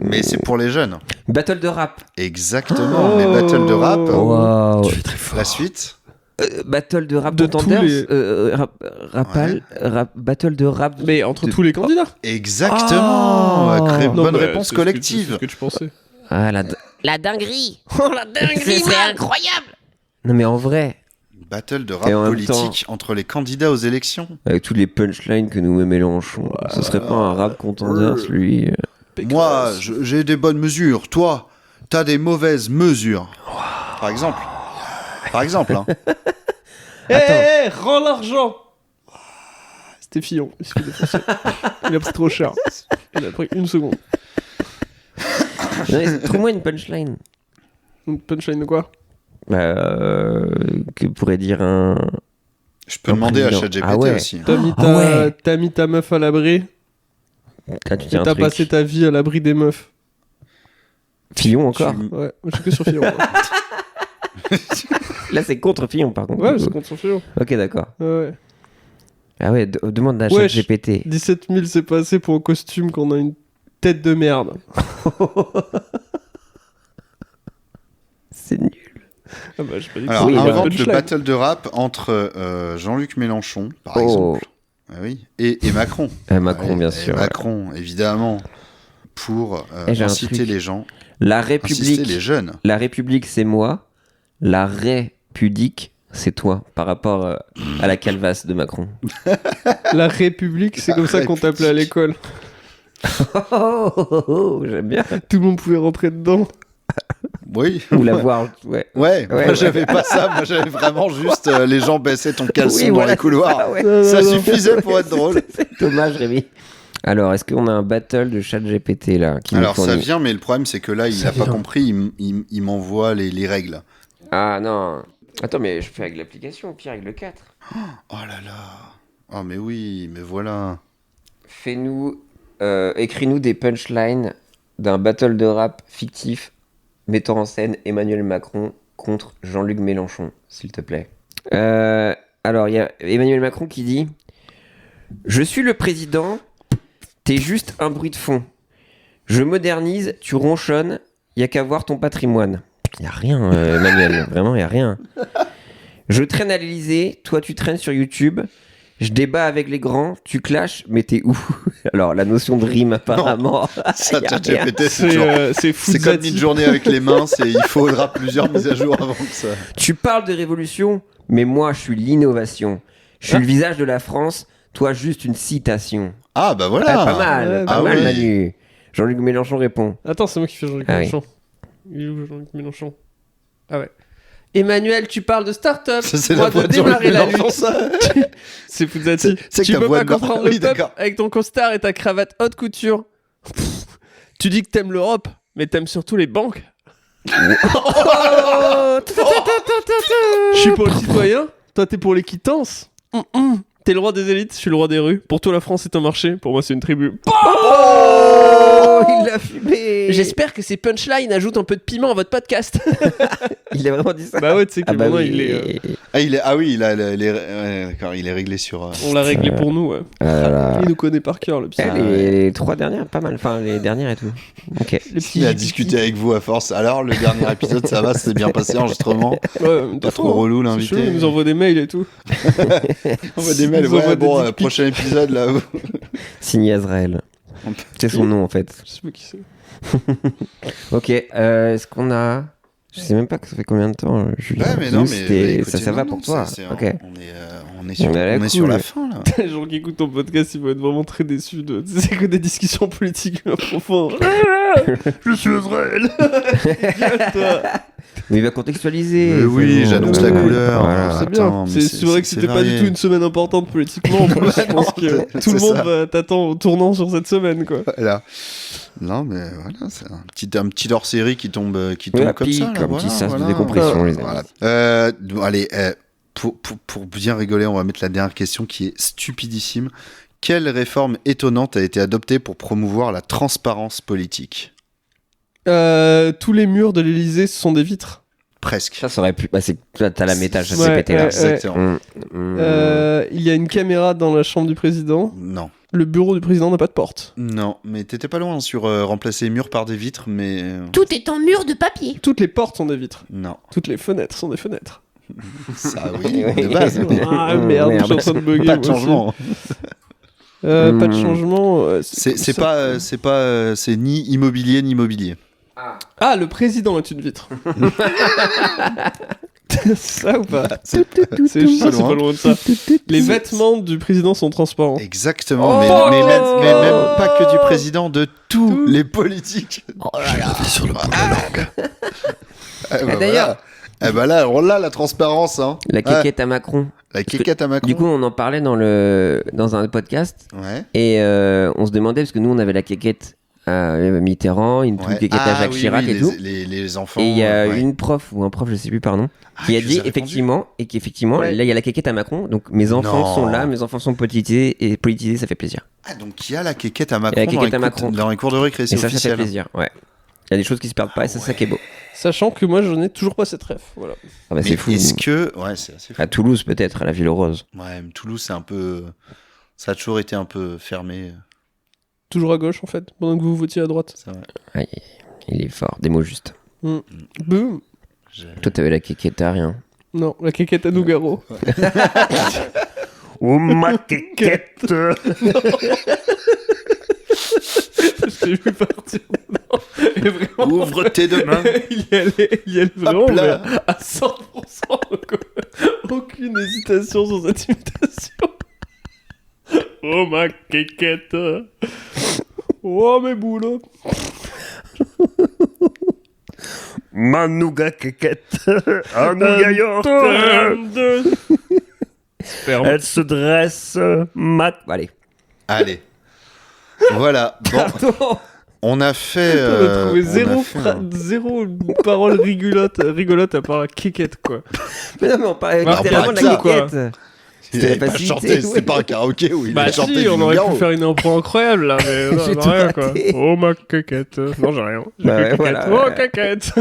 Mais c'est pour les jeunes. Battle de rap. Exactement, mais battle de rap. Wow. Tu es très fort. La suite. Battle de rap de Tenders, battle de rap. Mais entre tous les candidats. Exactement. Bonne réponse collective. C'est ce que tu pensais. Ah, la dinguerie. Oh, la dinguerie, c'est incroyable. Non, mais en vrai. Battle de rap politique entre les candidats aux élections. Avec tous les punchlines que nous met Mélenchon. Ce serait pas un rap Contenders, lui. Moi, j'ai des bonnes mesures. Toi, t'as des mauvaises mesures. Par exemple. Hein. Hé, rends l'argent. C'était Fillon. Il a pris trop cher. Il a pris 1 seconde. Trouve-moi une punchline. Une punchline de quoi? Que pourrait dire un... Je peux demander à ChatGPT aussi. T'as mis ta meuf à l'abri. T'as passé ta vie à l'abri des meufs. Fillon encore? Ouais, je suis que sur Fillon. Là, c'est contre Fillon, par contre. Ouais, c'est contre Fillon. Ok, d'accord. Ouais. Ah ouais, demande à ChatGPT. 17 000, c'est pas assez pour un costume qu'on a une tête de merde. C'est nul. Ah bah, je Alors, Oui, invente le battle de rap entre Jean-Luc Mélenchon, par exemple, oui, et Macron. Macron, bien sûr. Macron, évidemment, pour j'ai un inciter truc. les gens, La inciter République, les jeunes. la République, c'est moi. La République, c'est toi, par rapport à la calvasse de Macron. La République, c'est comme ça qu'on t'appelait à l'école. J'aime bien. Tout le monde pouvait rentrer dedans. Oui. Ou la voir, ouais. Ouais, moi j'avais pas ça, moi j'avais vraiment juste les gens baissaient ton caleçon dans les couloirs. Ça suffisait pour être drôle. C'est dommage, Rémi. Alors, est-ce qu'on a un battle de ChatGPT là qui Alors ça vient, mais le problème c'est que là il a pas compris, il m'envoie les règles. Ah non. Attends, mais je fais avec l'application, pire avec le 4. Oh là là. Oh mais oui, mais voilà. Écris-nous des punchlines d'un battle de rap fictif mettant en scène Emmanuel Macron contre Jean-Luc Mélenchon, s'il te plaît. Alors, il y a Emmanuel Macron qui dit « Je suis le président, t'es juste un bruit de fond. Je modernise, tu ronchonnes, y a qu'à voir ton patrimoine. » Il n'y a rien, Emmanuel, vraiment, il n'y a rien. « Je traîne à l'Elysée, toi tu traînes sur YouTube. Je débat avec les grands, tu clashes, mais t'es où ?» Alors, la notion de rime, apparemment. Ça, ChatGPT, c'est fou. C'est comme une journée avec les mains, il faudra plusieurs mises à jour avant que ça. Tu parles de révolution, mais moi, je suis l'innovation. Je suis le visage de la France, toi, juste une citation. Ah, bah voilà. Pas mal, pas mal, Manu. Jean-Luc Mélenchon répond. Attends, c'est moi qui fais Jean-Luc Mélenchon. Il est où, Jean-Luc Mélenchon? Ah ouais. Emmanuel, tu parles de start-up. C'est la voix de démarrer la lutte. ça. C'est Fuzati. C'est Tu que ta peux voix pas de comprendre oui, le peuple d'accord. avec ton costard et ta cravate haute couture. Tu dis que t'aimes l'Europe, mais t'aimes surtout les banques. Je suis pour le citoyen, toi t'es pour les quittances. T'es le roi des élites, je suis le roi des rues. Pour toi la France est un marché, pour moi c'est une tribu. Oh, il l'a fumé. J'espère que ces punchlines ajoutent un peu de piment à votre podcast. Il a vraiment dit ça. Bah ouais, tu sais que maintenant oui. il est... D'accord, il est réglé sur... On l'a réglé pour nous, ouais. Il nous connaît par cœur, le petit. Les 3 dernières, pas mal. Enfin, les dernières et tout. Ok. Il a discuté avec vous à force. Alors, le dernier épisode, ça va, c'est bien passé, enregistrement. Ouais, pas trop relou, l'invité. Il nous envoie des mails et tout. On voit des mails, ouais, bon, prochain épisode, là. Signé Azrael. C'est son nom, en fait. Je sais pas qui c'est. Ok, est-ce qu'on a... Je sais même pas que ça fait combien de temps, Julien. Ouais, mais non, mais écoutez, ça va pour toi. Ok. On est sur la fin, là. Les gens qui écoutent ton podcast, ils vont être vraiment très déçus de... C'est que des discussions politiques profondes. Je suis Azrael. Mais il va contextualiser. Mais oui, j'annonce la couleur. Voilà. C'est bien. C'est vrai que c'était pas du tout une semaine importante politiquement. En plus, je pense que tout le monde t'attend au tournant sur cette semaine, quoi. Voilà. Non, mais voilà, c'est un petit hors-série qui tombe comme ça. Un petit sas de décompression, les amis. Voilà. Allez, pour bien rigoler, on va mettre la dernière question qui est stupidissime. Quelle réforme étonnante a été adoptée pour promouvoir la transparence politique ? Tous les murs de l'Elysée sont des vitres. Presque. Ça aurait pu... Bah, t'as la méta ChatGPT là. Exactement. Il y a une caméra dans la chambre du président. Non. Le bureau du président n'a pas de porte. Non, mais t'étais pas loin sur remplacer les murs par des vitres, mais... Tout est en mur de papier. Toutes les portes sont des vitres. Non. Toutes les fenêtres sont des fenêtres. Ça, oui, de base. Ah merde, je suis en train de bugger. Pas de changement. Pas de changement. C'est ni immobilier ni mobilier. Ah, le président est une vitre. Ça ou pas? C'est pas loin de ça. Les vêtements du président sont transparents. Exactement, mais même pas que du président, de tous les politiques. Oh là là. Sur le bout de la langue. D'ailleurs, là, on l'a la transparence. Hein. La quéquette à Macron. La quéquette à Macron. Du coup, on en parlait dans un podcast. Ouais. Et on se demandait, parce que nous, on avait la quéquette à Mitterrand, une quéquette à Jacques Chirac et tout. Les enfants. Et il y a une prof, ou un prof, je sais plus, pardon, qui a dit effectivement, là, il y a la quéquette à Macron. Donc mes enfants sont là, mes enfants sont politisés, et politisés, ça fait plaisir. Ah, donc il y a la quéquette à Macron, dans les cours de récré, c'est officiel. Ça fait plaisir, ouais. Il y a des choses qui se perdent pas et c'est ça qui est beau. Sachant que moi, je n'ai toujours pas cette ref. Voilà. Ah bah c'est fou. Est-ce que... Ouais, c'est assez fou. À Toulouse, peut-être, à la Ville Rose. Ouais, mais Toulouse, c'est un peu... Ça a toujours été un peu fermé. Toujours à gauche, en fait, pendant que vous votiez à droite. C'est vrai. Ah, il est fort, des mots justes. Boum. Toi, t'avais la quéquette à rien. Non, la quéquette à Nougaro. Oh ma quéquette. Je t'ai vu partir dedans. Et vraiment, Ouvre tes deux mains. il y allait vraiment Hop là. mais à 100%. Aucune hésitation sur cette imitation. Oh ma quéquette. Oh mes boules. Ma nougat quéquette. Un nougat yaourt. Elle se dresse. Allez. Allez. Voilà. Bon, on a fait. On a trouvé on a fait zéro parole rigolote à part la quéquette, quoi. Mais non, mais on parlait Bah, littéralement de pas la tout, quoi. quéquette. Il C'était avait la pas facilité, chanté, c'était ouais. pas un karaoké où il Bah a chanté si, du on aurait Nougaro. pu faire une impro incroyable là, mais J'ai non, tout rien quoi. raté. Oh ma quéquette. Non, j'ai rien. J'ai Bah que ouais, quéquette. voilà, Oh ouais. quéquette.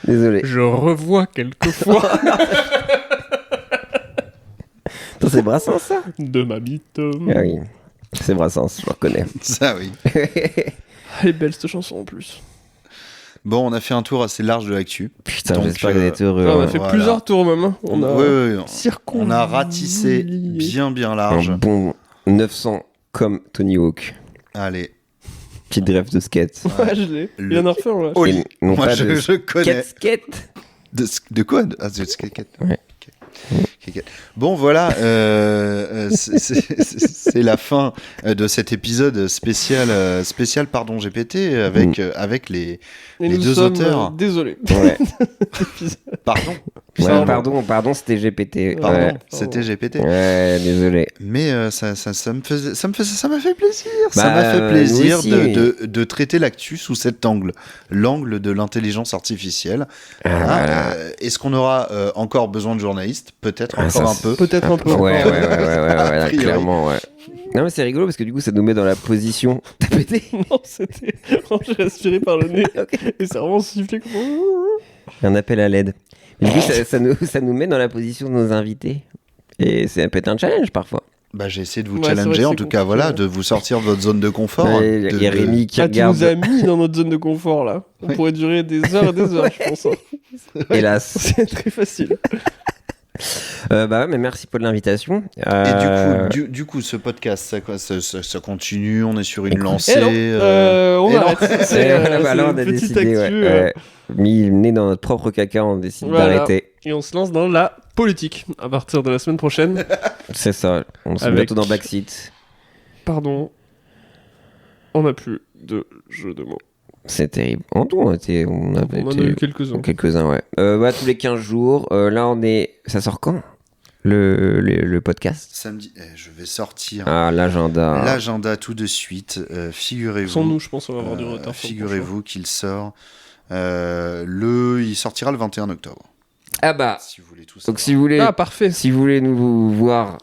Désolé. Je revois quelquefois Attends, c'est Brassens, ça? de ma bite. Ah oui. C'est Brassens, je le reconnais. Ça, oui. Elle est belle cette chanson en plus. Bon, on a fait un tour assez large de l'actu. Putain, Donc, j'espère que vous êtes heureux. On a hein. fait voilà. plusieurs tours même. Hein. On a Ouais, circonvallé. on a ratissé bien large. Un bon 900 comme Tony Hawk. Allez. Petite rêve de skate. Ouais, je l'ai. Il y en a refait, on l'a. Oli. Non, Moi, pas je de connais. skate. De quoi? Ah, de skate. Ouais. Ok. Bon, voilà, c'est la fin de cet épisode spécial pardon GPT avec les Et nous deux sommes auteurs. désolés. Ouais. Pardon. Ouais, pardon, c'était GPT. Pardon, Ouais. c'était GPT. Ouais, désolé. Mais ça m'a fait plaisir. Ça Bah, m'a fait plaisir nous aussi. de traiter l'actu sous cet angle, l'angle de l'intelligence artificielle. Voilà. Est-ce qu'on aura encore besoin de journalistes? Peut-être encore ça, un peu. Peut-être un peu. Ouais, A priori. clairement, ouais. Non, mais c'est rigolo parce que du coup, ça nous met dans la position. T'as pété? Non, c'était. J'ai respiré par le nez. Et ça a vraiment sifflé comme. Un appel à l'aide. Mais du coup, ça nous met dans la position de nos invités. Et c'est peut-être un challenge parfois. Bah, j'ai essayé de vous Ouais, c'est challenger, vrai que en c'est tout cas, compliqué, voilà, ouais. de vous sortir de votre zone de confort. Ouais, il y a Rémi qui Tu regarde. nous as mis dans notre zone de confort là. On pourrait durer des heures et des heures, je pense. Hein. Hélas. C'est très facile. Bah ouais, mais merci pour l'invitation. Et du coup, ce podcast, ça continue, on est sur une lancée. On et non. arrête. C'est Là, on une a petite décidé, actu. ouais. Mis né dans notre propre caca, on décide Voilà. d'arrêter. Et on se lance dans la politique à partir de la semaine prochaine. C'est ça. On se met Avec- bientôt dans Backseat. Pardon. On n'a plus de jeu de mots. C'est terrible. En tout, on avait On en a eu quelques-uns. quelques-uns, ouais. Bah, tous les 15 jours. Là, on est. Ça sort quand le podcast? Samedi, je vais sortir Ah, l'agenda. l'agenda tout de suite. Figurez-vous. Sans nous, je pense qu'on va avoir du retard. sur le Figurez-vous qu'il sort. Il sortira le 21 octobre. Ah bah. Si vous voulez tout ça. Donc, si vous voulez. prochain. Ah, parfait. Si vous voulez nous voir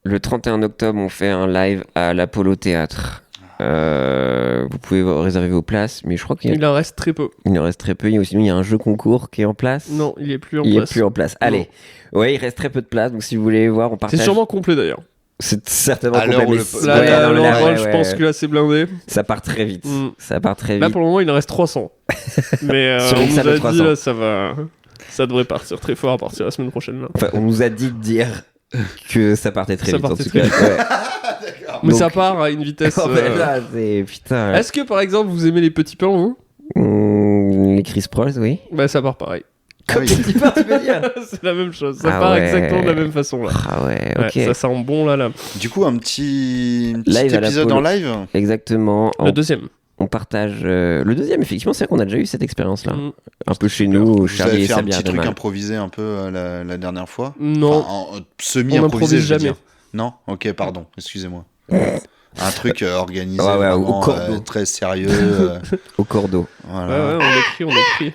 le 31 octobre, on fait un live à l'Apollo Théâtre. Vous pouvez réserver vos places, mais je crois qu'il Il en reste très peu. en reste très peu. Il y a un jeu concours qui est en place. Non, il est plus en il place. est plus en place. Allez, ouais, il reste très peu de place. Donc si vous voulez voir, on partage. C'est sûrement complet d'ailleurs. C'est certainement À l'heure complet, où mais le- Là, ouais, là, non, mais là, ouais, je ouais, pense ouais. que là c'est blindé. Ça part très vite. Mm. Ça part très Là vite. pour le moment il en reste 300. Mais Sur on une nous salle de a dit 300. là ça va. Ça devrait partir très fort à partir de la semaine prochaine là. Enfin, on nous a dit de dire que ça partait très Ça vite. En partait tout très cas. Ouais. Mais Donc- ça part à une vitesse. Oh, ben là, c'est putain. Est-ce que par exemple vous aimez les petits pains vous? Les Chris Prols, oui. Bah ça part pareil. Ah oui. Petit pain, tu veux dire? C'est la même chose. Ça Ah part ouais. exactement de la même façon là. Ah ouais, Ouais, ok. ça sent bon là. Du coup, un petit Live à épisode l'Apollo. en live. Exactement. Le deuxième. On partage le deuxième, effectivement, c'est vrai qu'on a déjà eu cette expérience-là. Mm. Un peu chez nous, Vous Charlie avez et fait un Sabir petit truc Demal. improvisé un peu la dernière fois. Non. Enfin, semi-improvisé, improvise je veux jamais. dire. Non. Ok, pardon. Excusez-moi. Un truc organisé, Ouais, ouais, vraiment, au cordeau. très sérieux. Au cordeau. Voilà. Ouais, on écrit.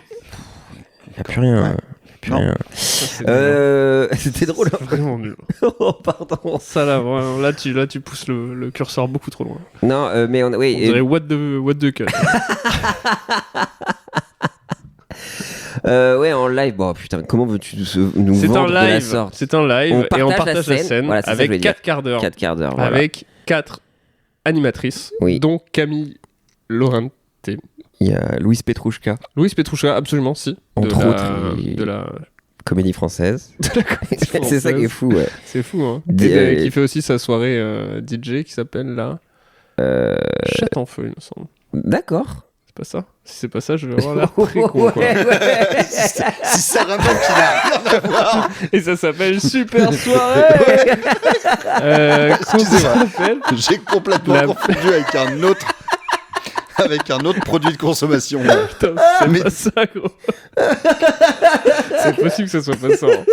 Il n'y a plus rien. Ouais. Y a plus Non. rien. Ça, c'est nul. C'était drôle. C'est vraiment nul. Oh, pardon. Ça là, vraiment, là tu pousses le curseur beaucoup trop loin. Non, mais on, oui. On dirait what the cut. Ouais, en live. Bon, putain, comment veux-tu nous C'est un vendre de la live. sorte? C'est un live On et on partage partage la la scène. scène Voilà, c'est ça que je voulais avec dire. 4 quarts d'heure. 4 quarts d'heure. Voilà. Avec 4 animatrices, Oui. dont Camille Laurentin. invités. Il y a Louise Petrouchka. Louise Petrouchka, absolument, si. Entre autres, de la comédie française. De la comédie française. C'est ça qui est fou, ouais. C'est fou, hein. Qui fait aussi sa soirée DJ qui s'appelle là. Chat en feu, il me semble. D'accord. C'est pas ça. Si c'est pas ça, je vais avoir l'air très con, quoi. Si ça vraiment qu'il a rien à voir. Et ça s'appelle Super Soirée. Comment ça s'appelle ? J'ai complètement confondu avec un autre produit de consommation. Putain, c'est pas ça, gros. C'est possible que ça soit pas ça. Hein.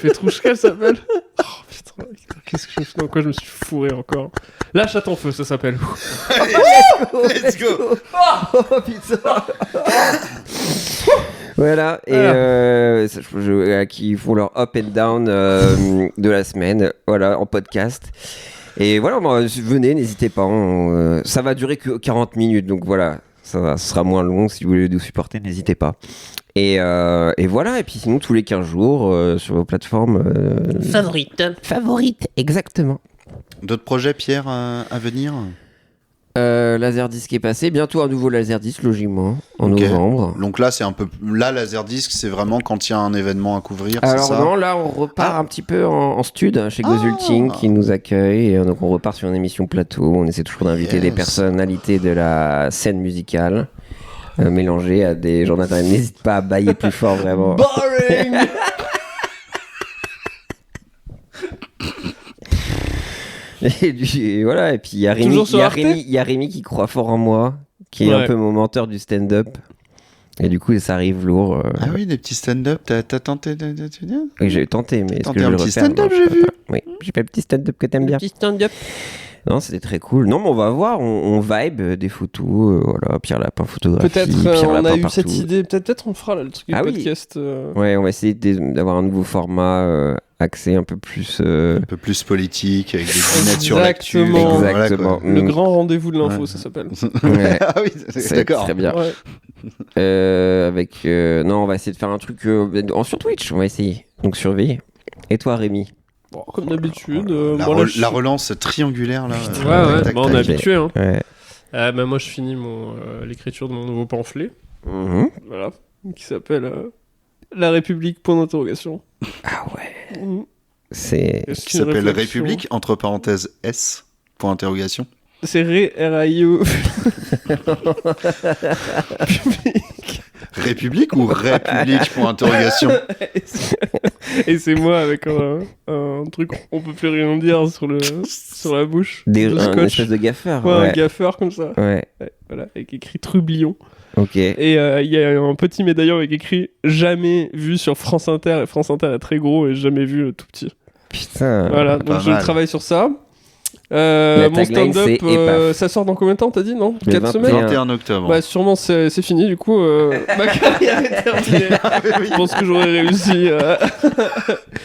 Petrouchka, ça s'appelle. Oh putain, qu'est-ce que je fais ? Dans quoi je me suis fourré encore ? La chatte en feu, ça s'appelle. Let's go. Oh putain. Voilà, et qui font leur up and down de la semaine, voilà, en podcast. Et voilà, venez, n'hésitez pas. Ça va durer que 40 minutes, donc voilà, ça sera moins long. Si vous voulez nous supporter, n'hésitez pas. Et voilà, et puis sinon, tous les 15 jours, sur vos plateformes... Favorites, exactement. D'autres projets, Pierre, à venir ? Laserdisc est passé, bientôt un nouveau Laserdisc logiquement en novembre. Donc là c'est un peu Laserdisc, c'est vraiment quand il y a un événement à couvrir. Alors c'est ça non, là on repart un petit peu en stud chez Gozulting qui nous accueille, et donc on repart sur une émission plateau. On essaie toujours d'inviter des personnalités de la scène musicale mélangées à des gens d'internet. N'hésite pas à bailler plus fort, vraiment. Boring. Et voilà, et puis il y a Rémi qui croit fort en moi, qui est un peu mon menteur du stand-up. Et du coup, ça arrive lourd. Ah oui, des petits stand-up, t'as tenté de... Oui, j'ai tenté, mais est-ce que je un le petit refaire ? stand-up, j'ai vu. Oui, j'ai fait le petit stand-up que t'aimes bien. Petit stand-up. Non, c'était très cool. Non, mais on va voir, on vibe des photos, voilà, Pierre Lapin photographie. Peut-être on a eu cette idée, peut-être on fera là, le truc du podcast. Ouais, on va essayer d'avoir un nouveau format axé un peu plus politique, avec des lunettes sur l'actu. Exactement. Voilà, le grand rendez-vous de l'info, ça s'appelle. Ouais. Ah oui, d'accord. Très bien. Ouais. Non, on va essayer de faire un truc sur Twitch, on va essayer. Donc surveiller. Et toi, Rémi ? Bon, comme d'habitude. La relance triangulaire, là. Ouais, on est habitué. Hein. Ouais. Moi, je finis l'écriture de mon nouveau pamphlet. Voilà. Qui s'appelle La République, point d'interrogation. Ah ouais. Qui s'appelle République, entre parenthèses S, point d'interrogation. C'est R-A-I-O. République ou République, point d'interrogation. Et c'est moi avec un truc, on peut plus rien dire sur la bouche. Un espèce de gaffeur. Ouais, un gaffeur comme ça. Ouais. Voilà, avec écrit Trublion. Ok. Et il y a un petit médaillon avec écrit jamais vu sur France Inter. Et France Inter est très gros et jamais vu tout petit. Putain. Voilà, donc je travaille sur ça. Mon stand-up, ça sort dans combien de temps, t'as dit, non ? 4 semaines ? 21 octobre. Bah, sûrement, c'est fini, du coup. Ma carrière est terminée. Je pense que j'aurais réussi.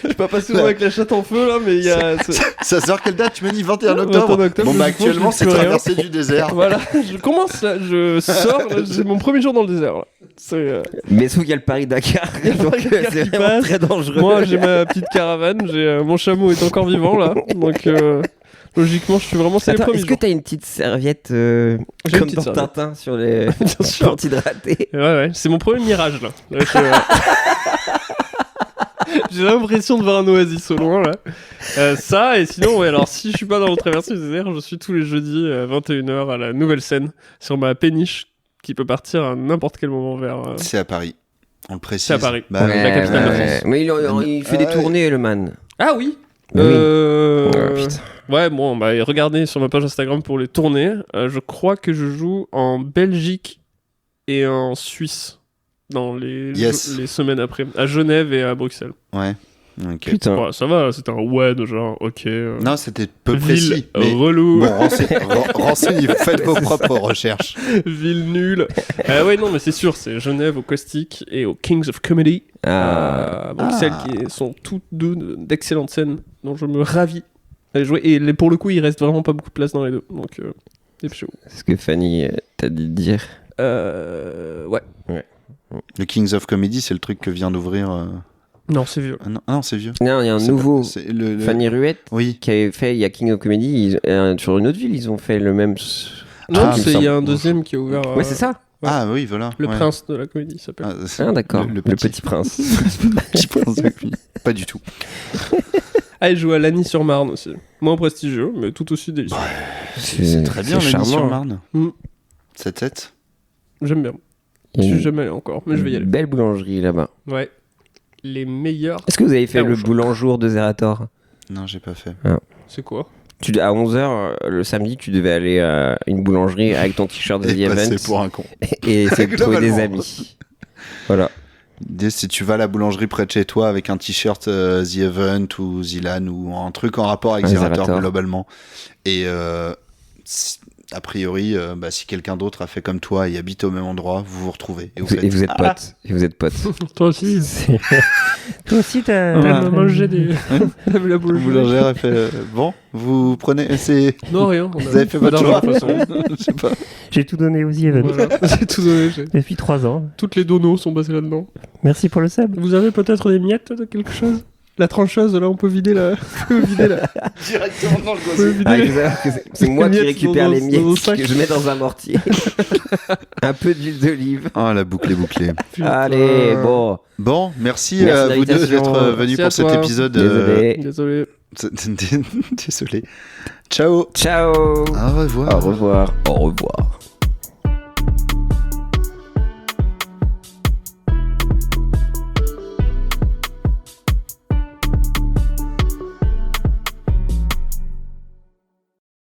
Je vais pas passer souvent avec la chatte en feu, là, mais il y a... Ça sort quelle date ? Tu m'as dit 21 octobre. Bon, bah, actuellement, c'est traversée du désert. Voilà, je commence, là, je sors, là, c'est mon premier jour dans le désert, là. Mais sauf qu'il y a le Paris-Dakar, donc c'est vraiment très dangereux. Moi, j'ai ma petite caravane, mon chameau est encore vivant, là, donc... Logiquement, je suis vraiment... Est-ce que t'as une petite serviette comme dans Tintin sur les pour t'hydrater ? Ouais, c'est mon premier mirage, là. J'ai l'impression de voir un oasis au loin, là. Ça, et sinon, alors si je suis pas dans le traversée du désert, je suis tous les jeudis à 21h à la Nouvelle Scène, sur ma péniche, qui peut partir à n'importe quel moment vers... C'est à Paris, on le précise. C'est à Paris, la capitale de France. Mais il fait des tournées, le man. Ah oui. Putain. Ouais, bon, bah regardez sur ma page Instagram pour les tournées. Je crois que je joue en Belgique et en Suisse dans les semaines après, à Genève et à Bruxelles. Ouais. Okay. Putain. Ouais, ça va, c'était un ouais de genre, ok. Non, c'était peu précis. Mais... relou. Bon, renseignez, faites vos propres recherches. Ville nulle. Ouais, non, mais c'est sûr, c'est Genève au Caustic et au Kings of Comedy. Bruxelles, qui sont toutes deux d'excellentes scènes dont je me ravis à jouer. Et pour le coup, il reste vraiment pas beaucoup de place dans les deux. Donc, c'est chaud. C'est ce que Fanny t'a dit de dire. Ouais. Le Kings of Comedy, c'est le truc que vient d'ouvrir. Non, c'est vieux. Non, c'est vieux. Non, il y a un nouveau. Fanny Ruette qui avait fait, il y a King of Comedy, sur une autre ville, ils ont fait le même. Non, il y a un deuxième qui est ouvert. Ouais, c'est ça. Ouais. Ah oui, voilà. Le prince de la comédie s'appelle. D'accord. Le petit prince. Le petit prince de la comédie. Pas du tout. Ah, il joue à Lagny-sur-Marne aussi. Moins prestigieux, mais tout aussi délicieux. C'est très bien, Lagny-sur-Marne. 7-7. J'aime bien. Je suis jamais allé encore, mais je vais y aller. Belle boulangerie là-bas. Ouais. Les meilleurs. Est-ce que vous avez fait le boulangeour de Zerator? Non, j'ai pas fait. Ah. C'est quoi? À 11h, le samedi, tu devais aller à une boulangerie avec ton t-shirt de The Event. Et passer pour un con. Et essayer de trouver des amis. Voilà. L'idée, si tu vas à la boulangerie près de chez toi avec un t-shirt The Event ou Zilan ou un truc en rapport avec Zerator globalement, et a priori, si quelqu'un d'autre a fait comme toi et habite au même endroit, vous vous retrouvez. Et vous êtes potes. Et vous êtes potes. Toi aussi. Toi aussi, t'as mangé des... la boulangère a fait... Bon, vous prenez... Non, rien. Vous avez fait votre choix. Je sais pas. J'ai tout donné aux Event. Voilà. J'ai tout donné. Depuis 3 ans. Toutes les donos sont passées là-dedans. Merci pour le sub. Vous avez peut-être des miettes de quelque chose? La trancheuse, là, on peut vider la... Directement dans le gosier. C'est moi qui récupère les miettes que je mets dans un mortier. Un peu d'huile d'olive. Ah, la boucle est bouclée. Allez, bon. Bon, merci à vous deux d'être venus pour cet épisode. Désolé. Désolé. Ciao. Ciao. Au revoir. Au revoir. Au revoir.